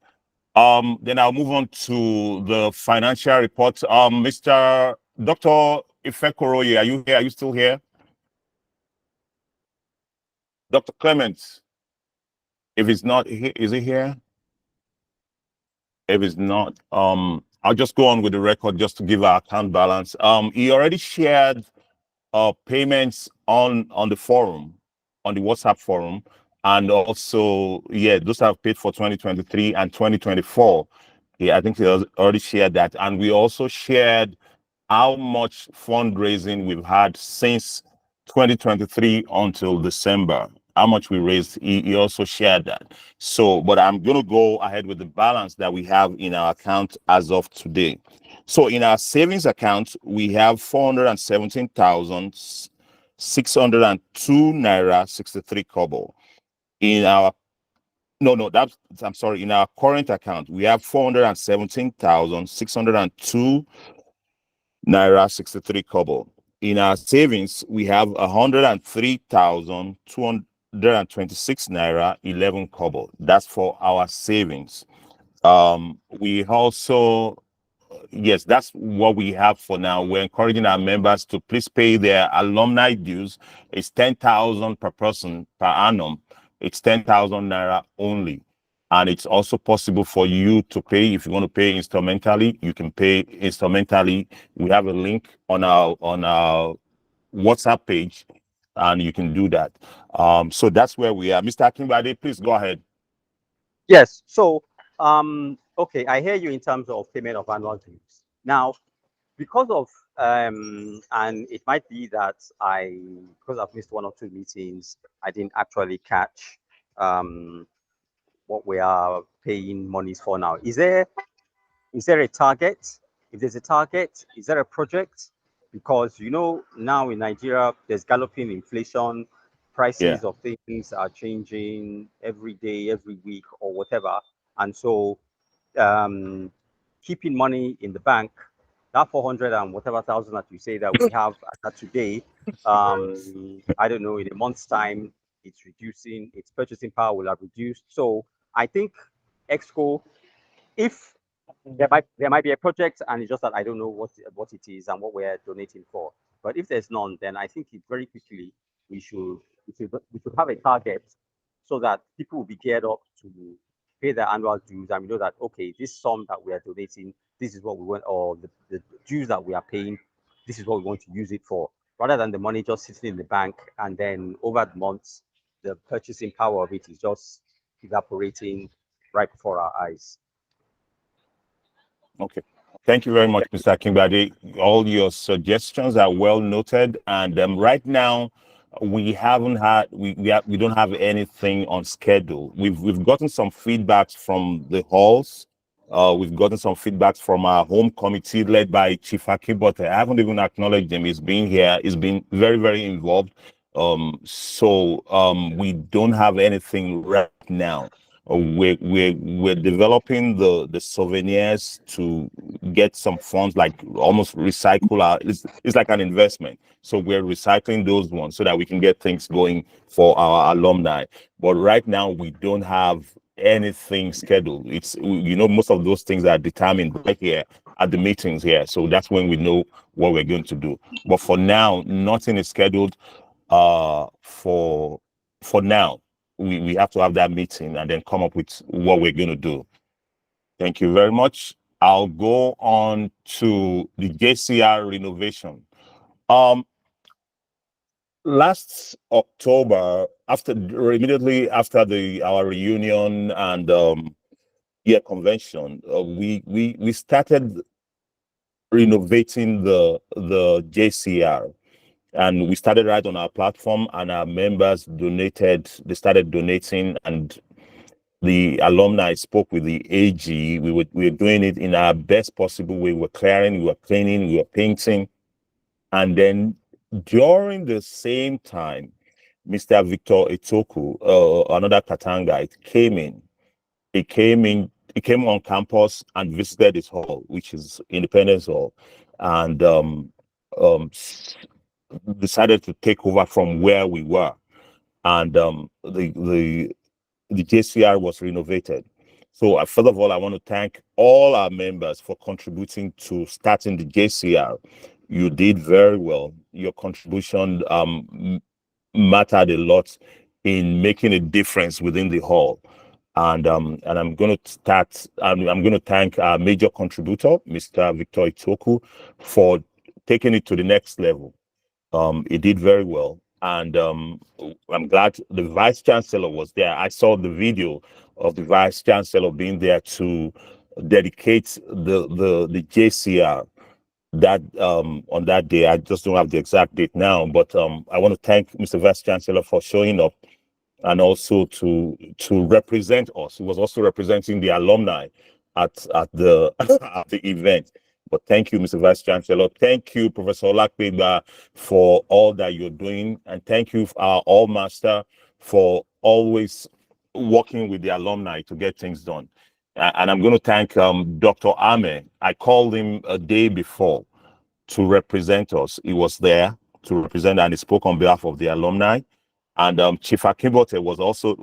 Then I'll move on to the financial report. Mr. Dr. Ifekoroye, are you here? Are you still here? Dr. Clements, if it's not, is he here? If it's not, I'll just go on with the record just to give our account balance. He already shared payments on the forum, on the WhatsApp forum, and also, those have paid for 2023 and 2024. I think he already shared that. And we also shared how much fundraising we've had since 2023 until December. How much we raised, he also shared that. So, but I'm going to go ahead with the balance that we have in our account as of today. So in our savings account, we have 417,602 naira 63 kobo. In our No, I'm sorry. In our current account, we have 417,602 naira 63 kobo. In our savings, we have 103,226 naira 11 kobo. That's for our savings. We also, yes, that's what we have for now. We're encouraging our members to please pay their alumni dues. It's 10,000 per person per annum. It's 10,000 naira only. And it's also possible for you to pay. If you want to pay instrumentally, you can pay instrumentally. We have a link on our WhatsApp page, and you can do that. So that's where we are. Mr. Akinbade, please go ahead. Yes. So, okay, I hear you in terms of payment of annual dues. Now, because of and it might be that because I've missed 1 or 2 meetings, I didn't actually catch what we are paying monies for now. Is there a target? If there's a target, is there a project? Because now in Nigeria there's galloping inflation, prices of things are changing every day, every week, or whatever, and so keeping money in the bank, that 400 and whatever thousand that you say that we have today, I don't know, in a month's time, it's reducing, its purchasing power will have reduced. So I think Exco, if there might be a project and it's just that I don't know what it is and what we're donating for. But if there's none, then I think very quickly we should have a target so that people will be geared up to pay their annual dues, and we know that, okay, this sum that we are donating, this is what we want, or the dues that we are paying, this is what we want to use it for, rather than the money just sitting in the bank and then over the months the purchasing power of it is just evaporating right before our eyes. Okay. Thank you very much, Mr. Akinbade. All your suggestions are well noted. And right now, we don't have anything on schedule. We've gotten some feedbacks from the halls. We've gotten some feedbacks from our home committee led by Chief Akibote. I haven't even acknowledged him. He's been here. He's been very, very involved. We don't have anything right now. We're developing the souvenirs to get some funds, like almost recycle it's like an investment. So we're recycling those ones so that we can get things going for our alumni. But right now we don't have anything scheduled. It's most of those things are determined right here at the meetings here. So that's when we know what we're going to do. But for now, nothing is scheduled for now. We have to have that meeting and then come up with what we're going to do. Thank you very much. I'll go on to the JCR renovation. Last October, immediately after our reunion and convention, we started renovating the JCR. And we started right on our platform, and our members they started donating, and the alumni spoke with the AG. We were doing it in our best possible way. We were clearing, we were cleaning, we were painting. And then during the same time, Mr. Victor Etoku, another Katangite, came in. He came on campus and visited his hall, which is Independence Hall, and decided to take over from where we were, and the JCR was renovated. So first of all, I want to thank all our members for contributing to starting the JCR. You did very well. Your contribution mattered a lot in making a difference within the hall. And I'm going to start. I'm going to thank our major contributor, Mr. Victor Itoku, for taking it to the next level. He did very well, and I'm glad the Vice Chancellor was there. I saw the video of the Vice Chancellor being there to dedicate the JCR that on that day. I just don't have the exact date now, but I want to thank Mr. Vice Chancellor for showing up and also to represent us. He was also representing the alumni at the at the event. But thank you, Mr. Vice Chancellor. Thank you, Professor Olakpegba, for all that you're doing. And thank you, our All Master, for always working with the alumni to get things done. And I'm going to thank Dr. Ame. I called him a day before to represent us. He was there to represent, and he spoke on behalf of the alumni. And Chief Akimbote was also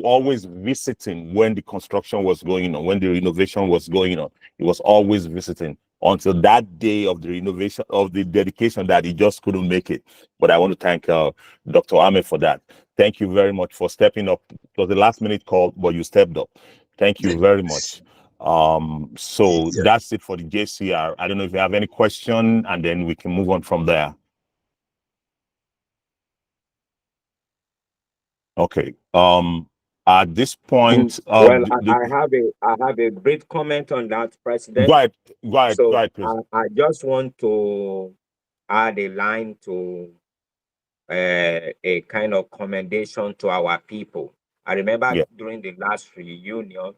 always visiting when the construction was going on, when the renovation was going on. He was always visiting until that day of the renovation, of the dedication, that he just couldn't make it. But I want to thank Dr. Ame for that. Thank you very much for stepping up. It was the last minute call, but you stepped up. Thank you very much. So that's it for the JCR. I don't know if you have any question, and then we can move on from there. Okay. At this point, well, I have a brief comment on that, President. Go ahead, So please. I just want to add a line to a kind of commendation to our people. I remember during the last reunion,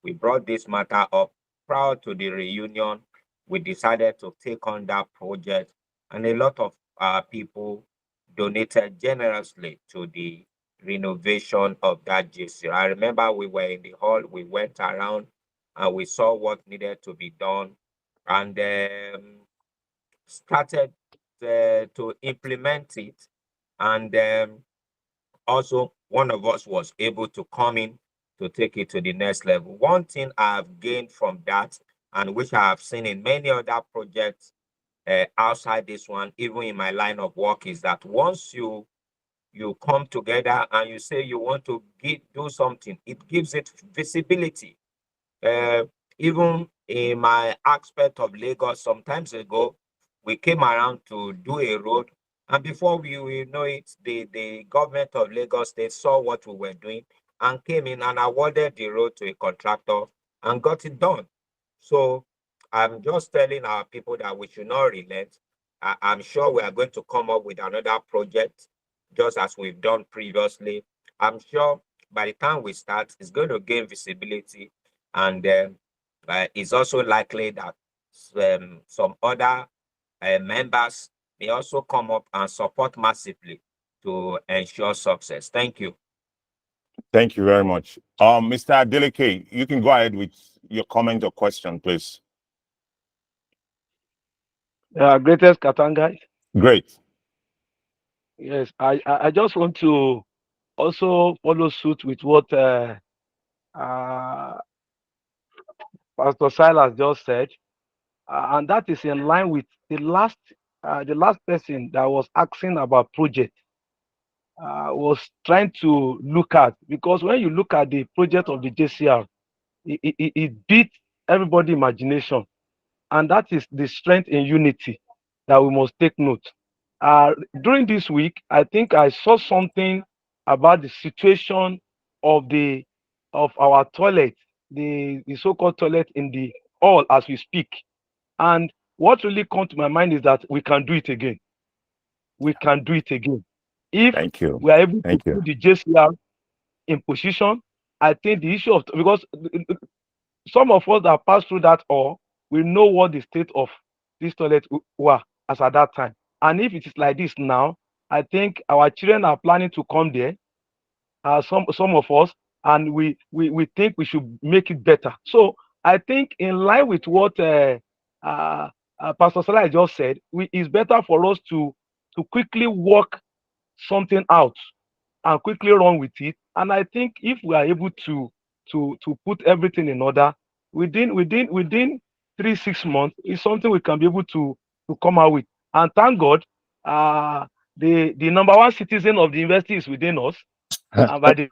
we brought this matter up. Prior to the reunion, we decided to take on that project, and a lot of our people donated generously to the renovation of that JC. I remember we were in the hall, we went around and we saw what needed to be done, and started to implement it. And also, one of us was able to come in to take it to the next level. One thing I've gained from that, and which I have seen in many other projects outside this one, even in my line of work, is that once you come together and you say you want to do something, it gives it visibility. Even in my aspect of Lagos, sometimes ago, we came around to do a road, and before we know it, the government of Lagos, they saw what we were doing and came in and awarded the road to a contractor and got it done. So I'm just telling our people that we should not relent. I'm sure we are going to come up with another project, just as we've done previously. I'm sure by the time we start, it's going to gain visibility, and it's also likely that some other members may also come up and support massively to ensure success. Thank you. Thank you very much. Mr. Adeleke, you can go ahead with your comment or question, please. Greatest Katanga. Great. Yes, I just want to also follow suit with what Pastor Silas just said, and that is in line with the last person that was asking about project. Was trying to look at, because when you look at the project of the JCR, it beat everybody's imagination, and that is the strength in unity that we must take note. During this week, I think I saw something about the situation of our toilet, the so-called toilet in the hall as we speak, and what really comes to my mind is that we can do it again. We can do it again. If we are able to put the JCR in position, I think the issue of, because some of us that passed through that hall, we know what the state of this toilet were as at that time. And if it is like this now, I think our children are planning to come there, some of us, and we think we should make it better. So I think in line with what Pastor Salah just said, it's better for us to quickly work something out and quickly run with it. And I think if we are able to put everything in order within 3-6 months, it's something we can be able to come out with. And thank God, the number one citizen of the university is within us. And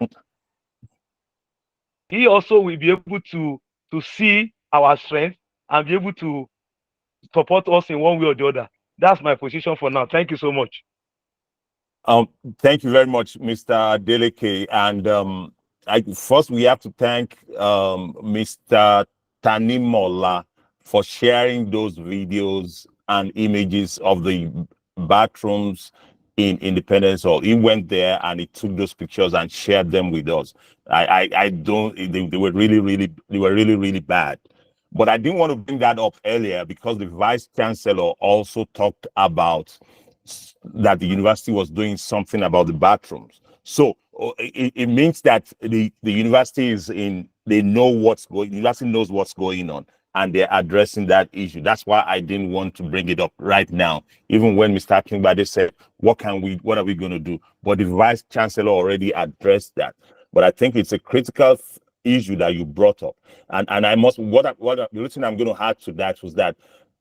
he also will be able to see our strength and be able to support us in one way or the other. That's my position for now. Thank you so much. Thank you very much, Mr. Adeleke. And first, we have to thank Mr. Tanimola for sharing those videos and images of the bathrooms in Independence Hall. He went there and he took those pictures and shared them with us. They were really bad. But I didn't want to bring that up earlier because the Vice Chancellor also talked about that the university was doing something about the bathrooms. So it means that the university is in, they know what's going, the university knows what's going on, and they're addressing that issue. That's why I didn't want to bring it up right now. Even when Mr. Kingbade said, what are we going to do? But the Vice Chancellor already addressed that. But I think it's a critical issue that you brought up. And I must, the reason I'm going to add to that was that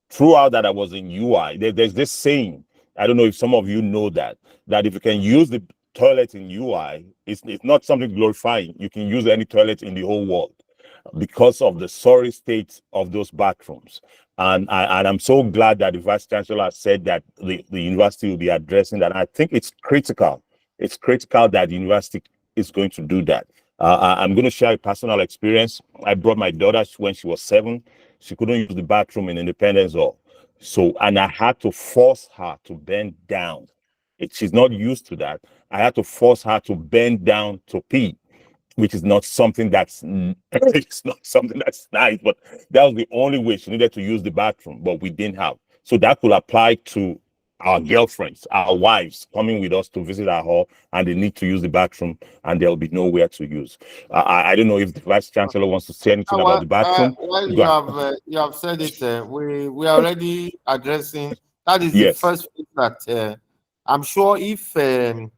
throughout that I was in UI, there's this saying, I don't know if some of you know that if you can use the toilet in UI, it's not something glorifying. You can use any toilet in the whole world because of the sorry state of those bathrooms. And I'm so glad that the Vice Chancellor said that the university will be addressing that. I think it's critical. It's critical that the university is going to do that. I'm going to share a personal experience. I brought my daughter when she was 7. She couldn't use the bathroom in Independence Hall. And I had to force her to bend down. She's not used to that. I had to force her to bend down to pee, which is not something that's it's not something that's nice, but that was the only way she needed to use the bathroom, but we didn't have. So that could apply to our girlfriends, our wives coming with us to visit our hall, and they need to use the bathroom, and there'll be nowhere to use. I don't know if the Vice Chancellor wants to say anything about the bathroom. Well, you have said it. We are already addressing. That is the first thing that I'm sure if the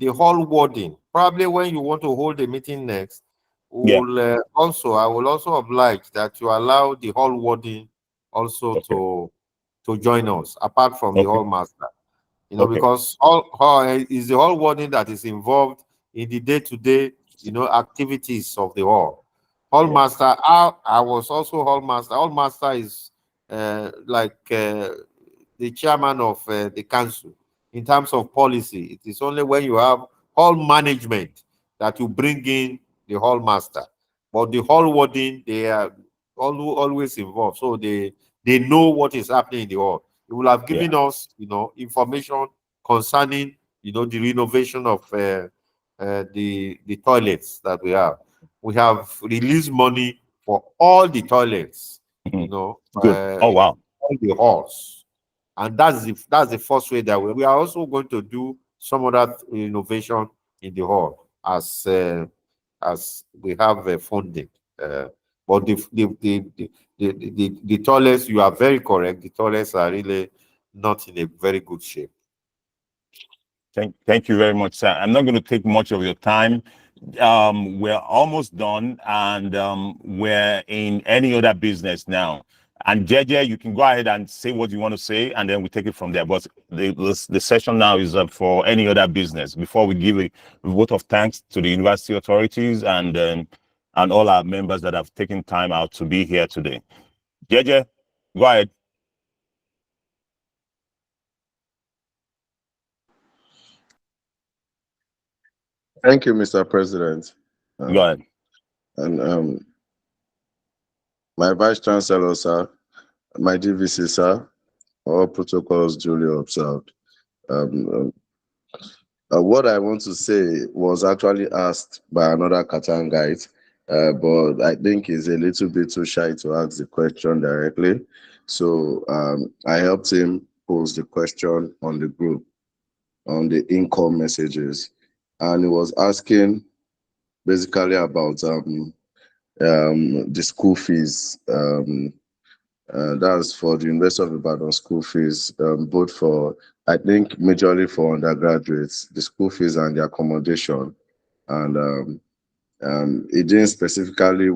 hall warden, probably when you want to hold a meeting next, will I will also oblige that you allow the hall warden also to join us, apart from the hall master. Because is the hall warden that is involved in the day-to-day, activities of the hall. Hall master, I was also hall master. Hall master is like the chairman of the council in terms of policy. It is only when you have hall management that you bring in the hall master. But the hall warden, they are always involved, so they know what is happening in the hall. They will have given us, information concerning, the renovation of the toilets that we have. We have released money for all the toilets, Oh wow, all the halls, and that's the first way that we are also going to do some of that innovation in the hall as we have funding. But the toilets, you are very correct. The toilets are really not in a very good shape. Thank you very much, sir. I'm not going to take much of your time. We're almost done, and we're in any other business now. And JJ, you can go ahead and say what you want to say, and then we take it from there. But the session now is for any other business. Before we give a vote of thanks to the university authorities and all our members that have taken time out to be here today. JJ, go ahead. Thank you, Mr. President. Go ahead. And my Vice Chancellor, sir, my DVC, sir, all protocols duly observed. What I want to say was actually asked by another Katangite, but I think he's a little bit too shy to ask the question directly. So I helped him pose the question on the group, on the income messages. And he was asking basically about the school fees. That's for the University of Ibadan school fees, both for, I think, majorly for undergraduates, the school fees and the accommodation. And he didn't specifically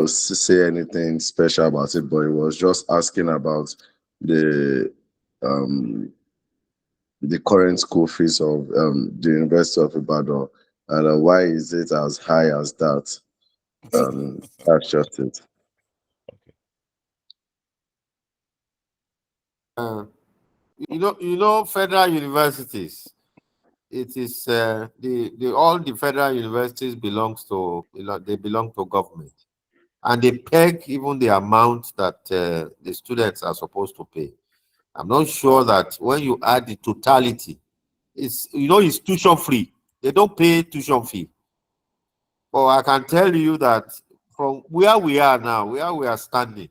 say anything special about it, but he was just asking about the current school fees of the University of Ibadan, and why is it as high as that? That's just it. Federal universities. It is all the federal universities belong to government, and they peg even the amount that the students are supposed to pay. I'm not sure that when you add the totality, it's tuition free. They don't pay tuition fee. But I can tell you that from where we are now, where we are standing,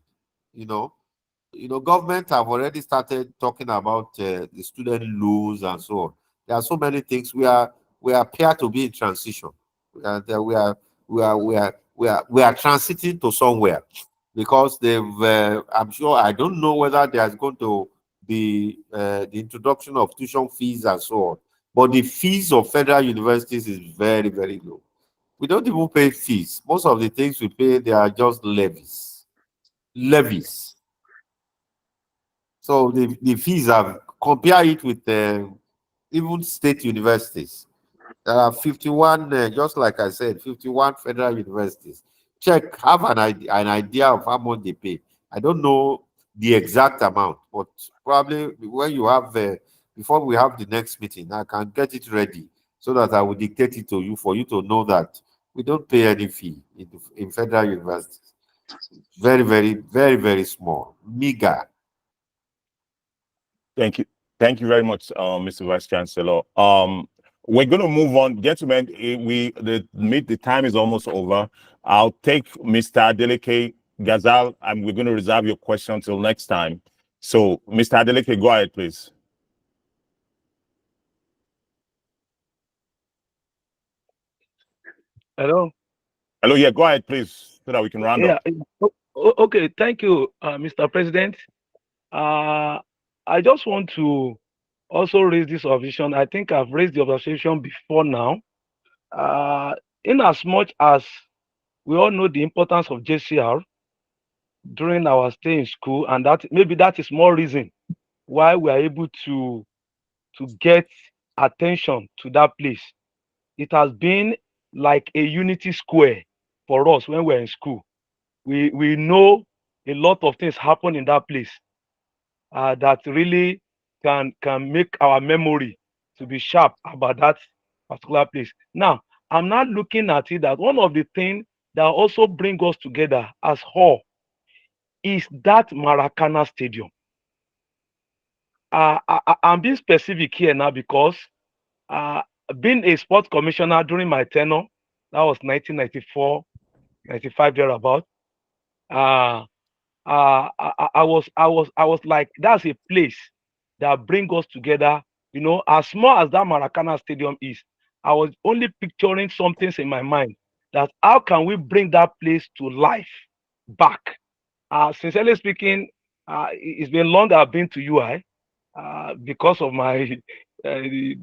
government have already started talking about the student loans and so on. There are so many things. We are appear to be in transition. We are transiting to somewhere, because they've. I'm sure, I don't know whether there's going to be the introduction of tuition fees and so on, but the fees of federal universities is very, very low. We don't even pay fees. Most of the things we pay, they are just levies. Levies. So the fees are, compare it with even state universities. There are 51, just like I said, 51 federal universities. Check, have an idea of how much they pay. I don't know the exact amount, but probably when you have, before we have the next meeting, I can get it ready so that I will dictate it to you for you to know that we don't pay any fee in federal universities. Very, very, very, very small, meager. Thank you. Thank you very much, Mr. Vice Chancellor. We're going to move on, gentlemen. The time is almost over. I'll take Mr. Adeleke Ghazal, and we're going to reserve your question until next time. So, Mr. Adeleke, go ahead, please. Hello. Hello. Yeah, go ahead, please, so that we can round up. Okay. Thank you, Mr. President. I just want to also raise this observation. I think I've raised the observation before now. In as much as we all know the importance of JCR during our stay in school, and that maybe that is more reason why we are able to get attention to that place. It has been like a unity square for us when we're in school. We know a lot of things happen in that place that really can make our memory to be sharp about that particular place. Now, I'm not looking at it that one of the things that also bring us together as whole is that Maracana Stadium. I'm being specific here now because being a sports commissioner during my tenure, that was 1994, 95 thereabout. I was like, that's a place that brings us together. You know, as small as that Maracana Stadium is, I was only picturing some things in my mind that how can we bring that place to life back? Sincerely speaking, it's been long I've been to UI because of my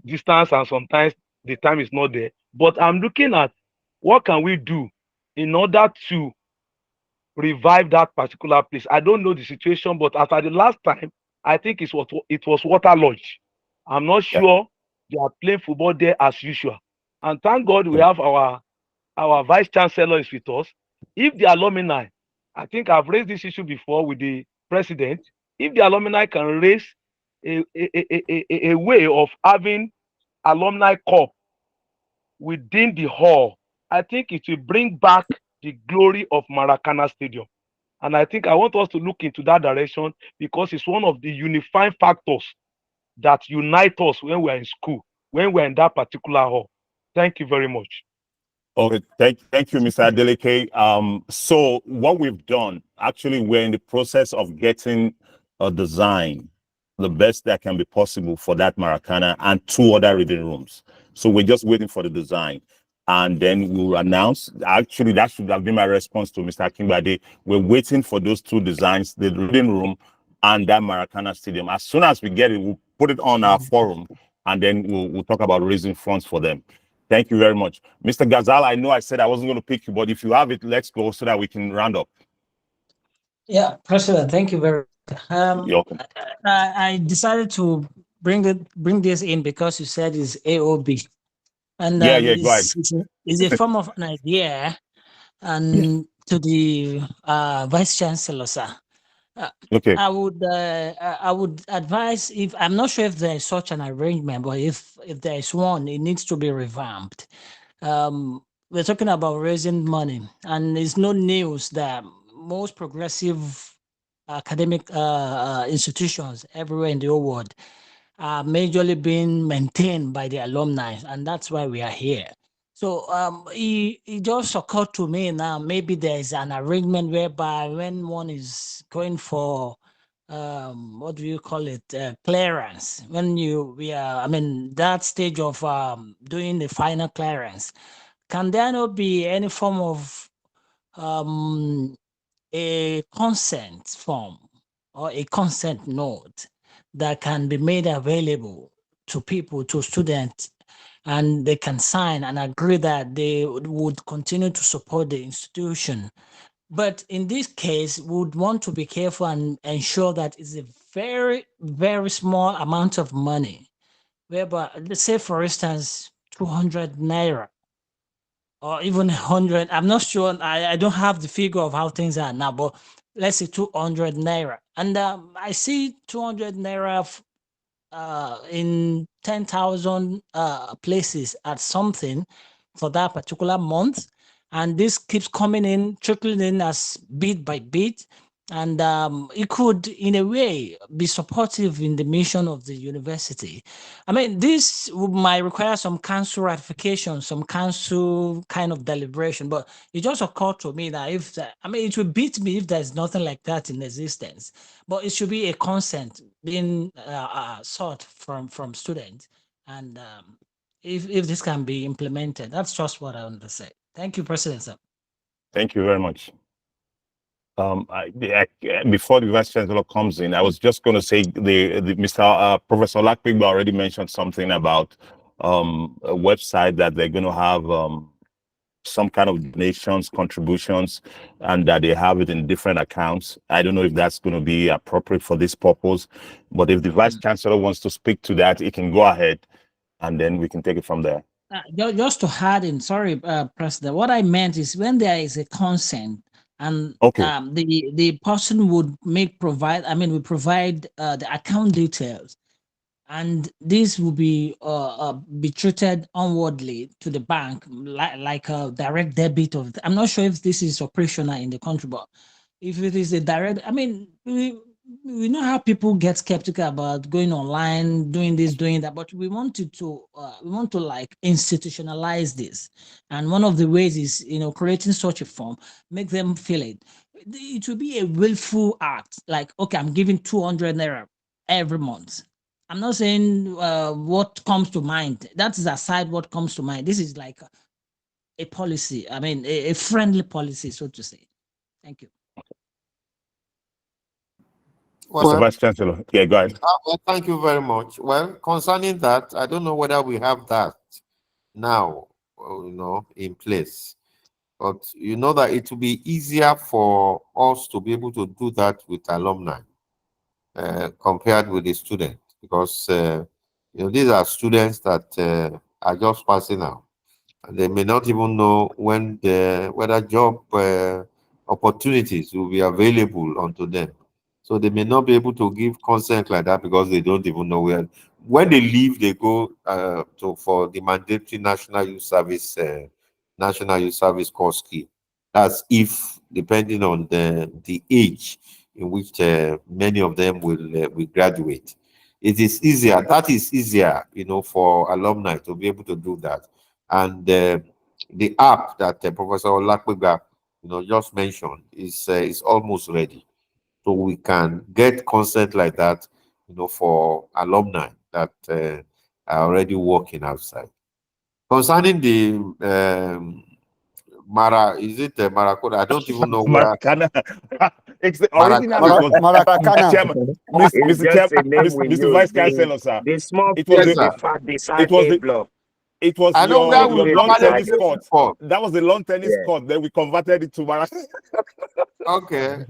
distance, and sometimes the time is not there. But I'm looking at what can we do in order to revive that particular place. I don't know the situation, but after the last time, I think it was Water Lodge. I'm not sure they are playing football there as usual. And thank God we have our Vice Chancellor is with us. If the alumni, I think I've raised this issue before with the president, if the alumni can raise a way of having alumni cup within the hall, I think it will bring back the glory of Maracana Stadium. And I think I want us to look into that direction because it's one of the unifying factors that unite us when we're in school, when we're in that particular hall. Thank you very much. Okay, thank you, Mr. Adeleke. So what we've done, actually, we're in the process of getting a design, the best that can be possible for that Maracana and 2 other reading rooms. So we're just waiting for the design. And then we'll announce. Actually, that should have been my response to Mr. Akingbade. We're waiting for those 2 designs, the reading room and that Maracana Stadium. As soon as we get it, we'll put it on our forum, and then we'll talk about raising funds for them. Thank you very much. Mr. Ghazal, I know I said I wasn't going to pick you, but if you have it, let's go so that we can round up. Yeah, President, thank you very much. You're welcome. I decided to bring this in because you said it's AOB. And go ahead. It's a form of an idea and to the Vice Chancellor, sir. Okay. I would advise, if I'm not sure if there is such an arrangement, but if there is one, it needs to be revamped. We're talking about raising money, and it's no news that most progressive academic institutions everywhere in the whole world are majorly being maintained by the alumni, and that's why we are here. So it just occurred to me now, maybe there is an arrangement whereby when one is going for what do you call it, clearance, when we are, I mean, that stage of doing the final clearance, can there not be any form of a consent form or a consent note that can be made available to people, to students, and they can sign and agree that they would continue to support the institution? But in this case, we would want to be careful and ensure that it's a very, very small amount of money. Whereby, let's say, for instance, 200 naira or even 100. I'm not sure. I don't have the figure of how things are now, but let's say 200 naira. And I see 200 naira in 10,000 places at something for that particular month. And this keeps coming in, trickling in as bit by bit. And it could, in a way, be supportive in the mission of the university. I mean, this might require some council ratification, some council kind of deliberation, but it just occurred to me that it would beat me if there's nothing like that in existence. But it should be a consent being sought from students. And if this can be implemented, that's just what I want to say. Thank you, President, sir. Thank you very much. Before the Vice Chancellor comes in, I was just going to say Professor Olakpigba already mentioned something about a website that they're going to have some kind of donations, contributions, and that they have it in different accounts. I don't know if that's going to be appropriate for this purpose, but if the Vice Chancellor wants to speak to that, he can go ahead, and then we can take it from there. Just to add in, sorry, President, what I meant is when there is a consent, and the person would provide the account details, and this will be treated onwardly to the bank like a direct debit of. I'm not sure if this is operational in the country, but if it is a direct, we know how people get skeptical about going online, doing this, doing that, but we want to like institutionalize this. And one of the ways is, creating such a form, make them feel it. It will be a willful act. Like, okay, I'm giving 200 naira every month. I'm not saying what comes to mind. That is aside what comes to mind. This is like a policy. A friendly policy, so to say. Thank you. Mr. Vice Chancellor, yeah, go ahead. Thank you very much. Well, concerning that, I don't know whether we have that now, in place. But you know that it will be easier for us to be able to do that with alumni compared with the students, because these are students that are just passing out. They may not even know whether job opportunities will be available unto them. So they may not be able to give consent like that because they don't even know where. When they leave, they go for the mandatory National Youth Service course scheme. That's if, depending on the age in which many of them will graduate. It is easier. That is easier, for alumni to be able to do that. And the app that Professor Olakpigba, just mentioned is almost ready. So we can get consent like that, for alumni that are already working outside. Concerning the Maracana? I don't even know where. It's the original Maracana. Mr. Vice Chancellor, sir. The small it was your lawn tennis court. That was the lawn tennis court. Then we converted it to Maracana. Okay.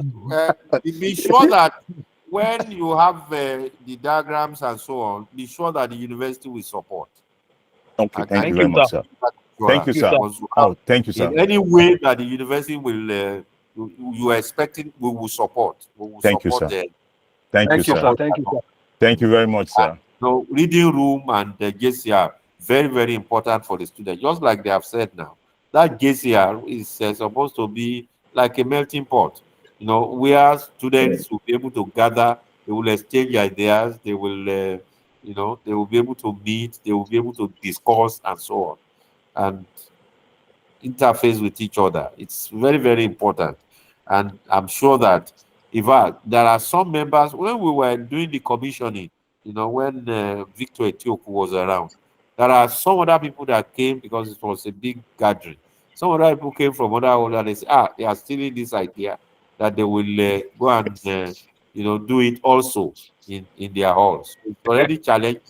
Be sure that when you have the diagrams and so on, be sure that the university will support. Okay, thank you very much, sir. Thank you, sir. Oh, thank you, sir. In any way that the university will, you are expecting, we will support. Thank you, sir. Thank you, sir. Thank you, sir. Thank you very much, sir. So reading room and the JCR, very, very important for the students. Just like they have said now, that JCR is supposed to be like a melting pot, where students will be able to gather, they will exchange ideas, they will, they will be able to meet, they will be able to discuss and so on, and interface with each other. It's very, very important. And I'm sure that In fact, there are some members, when we were doing the commissioning, when Victor Etioku was around, there are some other people that came because it was a big gathering. Some other people came from other orders. They say, they are stealing this idea that they will go and do it also in their halls. It's already challenging.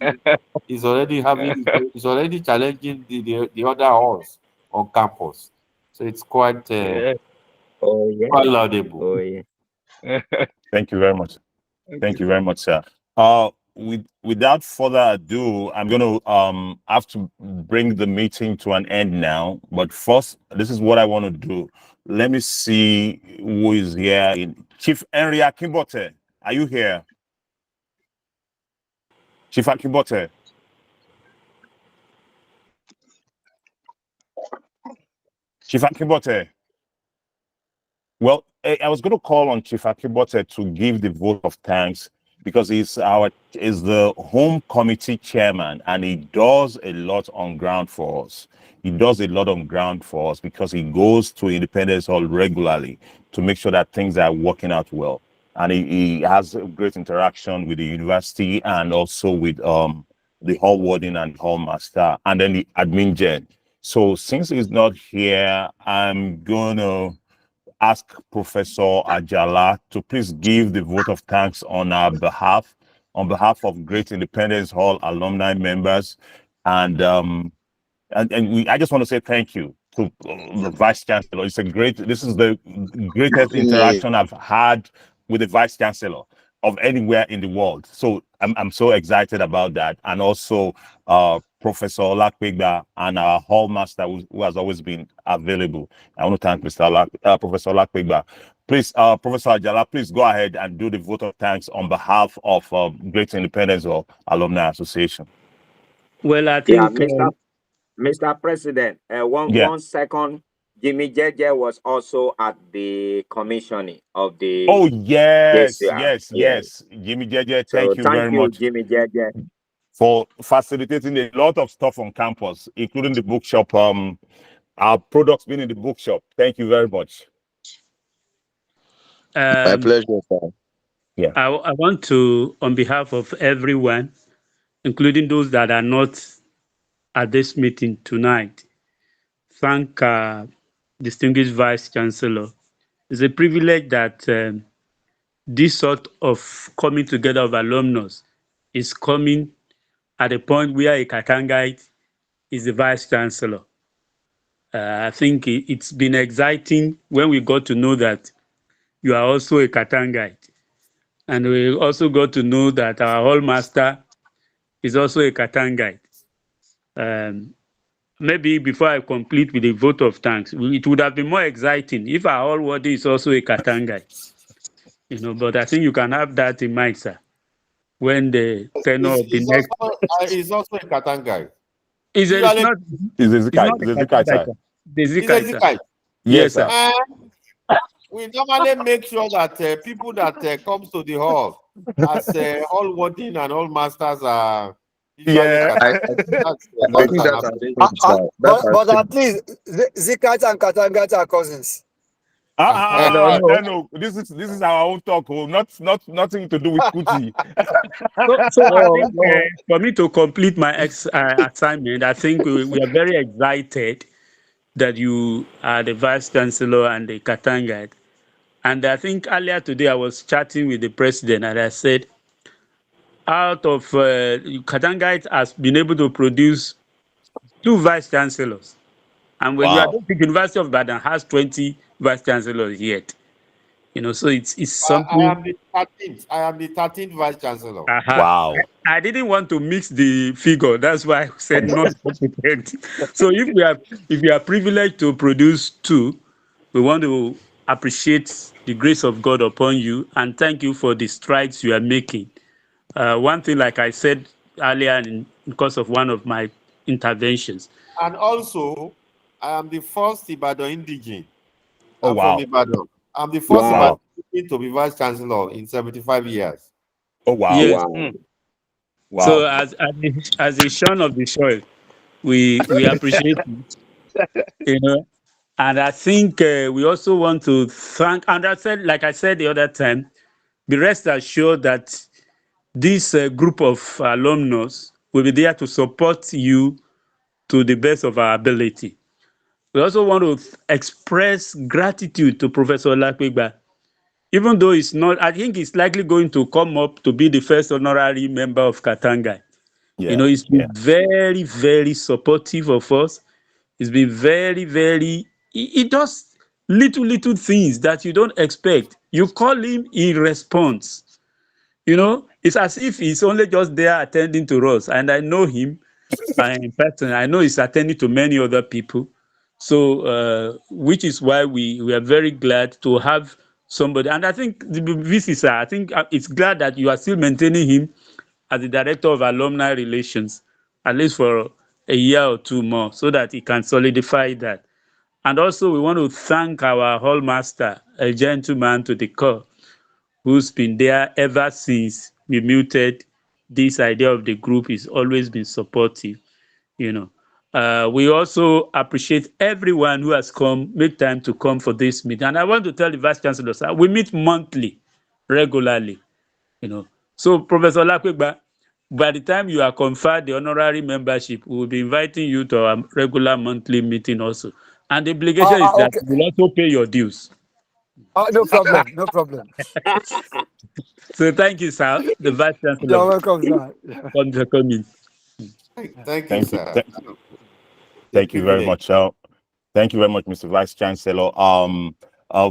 It's already challenging the other halls on campus. So it's quite quite laudable. Oh yeah. Thank you very much. Thank you very much, sir. Without further ado, I'm going to have to bring the meeting to an end now. But first, this is what I want to do. Let me see who is here. Chief Henry Akimbote, are you here? Chief Akimbote. Chief Akimbote. Well, I was going to call on Chief Akimbote to give the vote of thanks because he's the home committee chairman and he does a lot on ground for us. He does a lot on ground for us because he goes to Independence Hall regularly to make sure that things are working out well. And he has a great interaction with the university and also with the hall warden and hall master and then the admin gen. So since he's not here, I'm going to ask Professor Ajala to please give the vote of thanks on our behalf, of Great Independence Hall alumni members. And I just want to say thank you to the Vice Chancellor. This is the greatest interaction I've had with the Vice Chancellor of anywhere in the world. So I'm so excited about that. And also Professor Olakwegba and our hall master who has always been available. I want to thank Professor Olakwegba. Please, Professor Ajala, please go ahead and do the vote of thanks on behalf of Great Independence Hall Alumni Association. Well, I think... Mr. President, one second. Jimmy Jeje was also at the commissioning of the... Oh, yes. Jimmy Jeje, thank you very much. Jimmy Jeje, for facilitating a lot of stuff on campus, including the bookshop, our products being in the bookshop. Thank you very much. My pleasure, sir. Yeah. I want to, on behalf of everyone, including those that are not at this meeting tonight, thank distinguished Vice Chancellor. It's a privilege that this sort of coming together of alumnus is coming at a point where a Katangite is the Vice Chancellor. I think it's been exciting when we got to know that you are also a Katangite. And we also got to know that our hall master is also a Katangite. Maybe before I complete with a vote of thanks, it would have been more exciting if our hall warden is also a Katangite. But I think you can have that in mind, sir. When the tenor of the next... He's also a Katangite. He's a Zikite. Yes, sir. We normally make sure that people that comes to the hall as all warden and all masters are... but at least Zikite and Katangite are cousins. No. This is our own talk. Nothing to do with Kuti. So I think, for me to complete my assignment, I think we are very excited that you are the Vice Chancellor and the Katangite. And I think earlier today I was chatting with the president and I said, out of Katangite has been able to produce 2 Vice Chancellors. And when you are the University of Ibadan has 20 Vice Chancellors yet. So it's something. I am the 13th Vice Chancellor. Wow. I didn't want to mix the figure. That's why I said not competent. So if we are privileged to produce 2, we want to appreciate the grace of God upon you and thank you for the strides you are making. One thing, like I said earlier, in course of one of my interventions. And also, I am the first Ibadan indigene. Oh, wow. From Ibadan. I'm the first Ibadan to be Vice Chancellor in 75 years. Oh, wow. Yes. Wow. So as a son of the soil, we appreciate it. And I think we also want to thank, and like I said the other time, be rest assured that this group of alumnus will be there to support you to the best of our ability. We also want to express gratitude to Professor Olakwegba. Even though it's not, I think he's likely going to come up to be the first honorary member of Katanga. You know, he's been very, very supportive of us. He's been very, very, he does little things that you don't expect. You call him, he responds. You know, it's as if he's only just there attending to us. And I know him in person. I know he's attending to many other people. So, which is why we are very glad to have somebody. And I think the VC, sir, I think it's glad that you are still maintaining him as the director of alumni relations, at least for a year or two more, so that he can solidify that. And also, we want to thank our hall master, a gentleman to the core, who's been there ever since we muted this idea of the group. He's always been supportive, you know. We also appreciate everyone who has make time to come for this meeting. And I want to tell the Vice Chancellor, sir, we meet monthly, regularly, you know. So, Professor Olakwegba, by the time you are conferred the honorary membership, we will be inviting you to our regular monthly meeting also. And the obligation is that Okay. you will also pay your dues. No problem. No problem. So thank you, sir. The Vice Chancellor. You're welcome, sir. For coming. Thank you, sir. Thank you very much. Thank you very much, Mr. Vice Chancellor.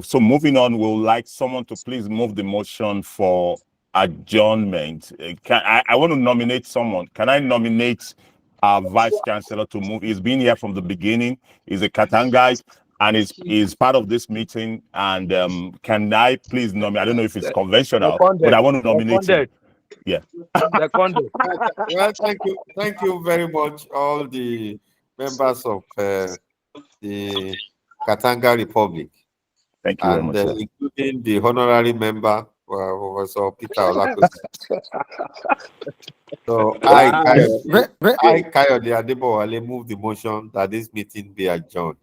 So moving on, we'll like someone to please move the motion for adjournment. I want to nominate someone. Can I nominate our Vice Chancellor to move? He's been here from the beginning. He's a Katangite and is part of this meeting. And can I please nominate? I don't know if it's conventional, but I want to nominate him. Yeah. Well, thank you very much, all the members of the Katanga Republic. Thank you very much, sir. Including the honorary member, Professor Peter Olakwegba. So I, Kayode Adebowale, move the motion that this meeting be adjourned.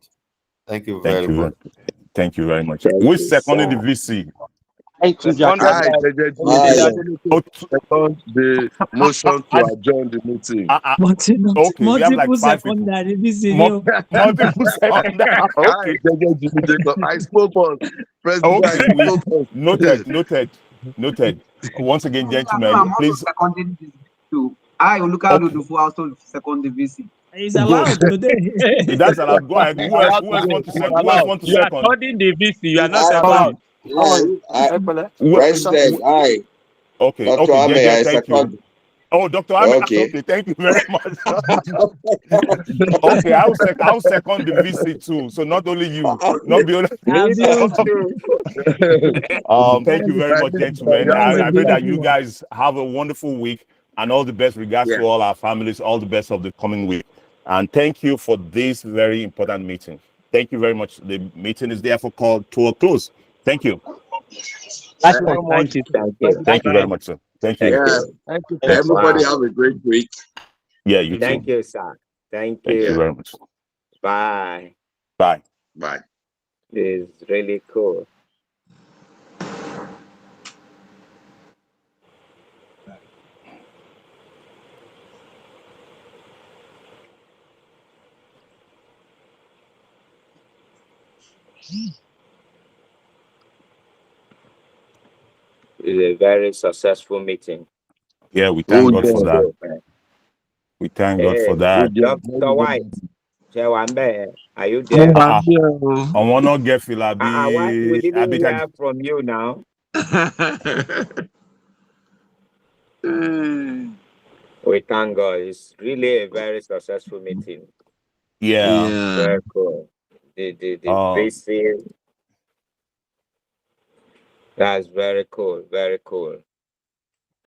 Thank you very much. Thank you very much. Who is seconding the VC? The motion to adjourn the meeting. Okay, we have like 5 people. Multiple secondary. Okay. I spoke on President. Noted. Once again, gentlemen, please. I Olukaludufu also second the VC. It's allowed today. That's allowed. Go ahead. Who else want to second? Who else want to You are second? according the VC. You are not seconding. President, I. Okay. Dr. Okay. Ame, I Thank second. you. Oh, Dr. Ame. Okay. Thank you very much. Okay. I'll second the VC too. So not only you, not the only. Thank you very much, gentlemen. I pray that you guys have a wonderful week and all the best regards to all our families. All the best of the coming week. And thank you for this very important meeting. Thank you very much. The meeting is therefore called to a close. Thank you. Thank you. Thank you very much, sir. Thank you. Thank you. Everybody have a great week. Yeah, you too. Thank you, sir. Thank Thank you very much. Bye. Bye. Bye. This is really cool. It's a very successful meeting. Yeah, we thank God for that. We thank God for that. Dr. White, are you there? I want to get Philabi. We didn't hear from you now. We thank God. It's really a very successful meeting. Yeah. Very cool. The VC. That's very cool. Very cool.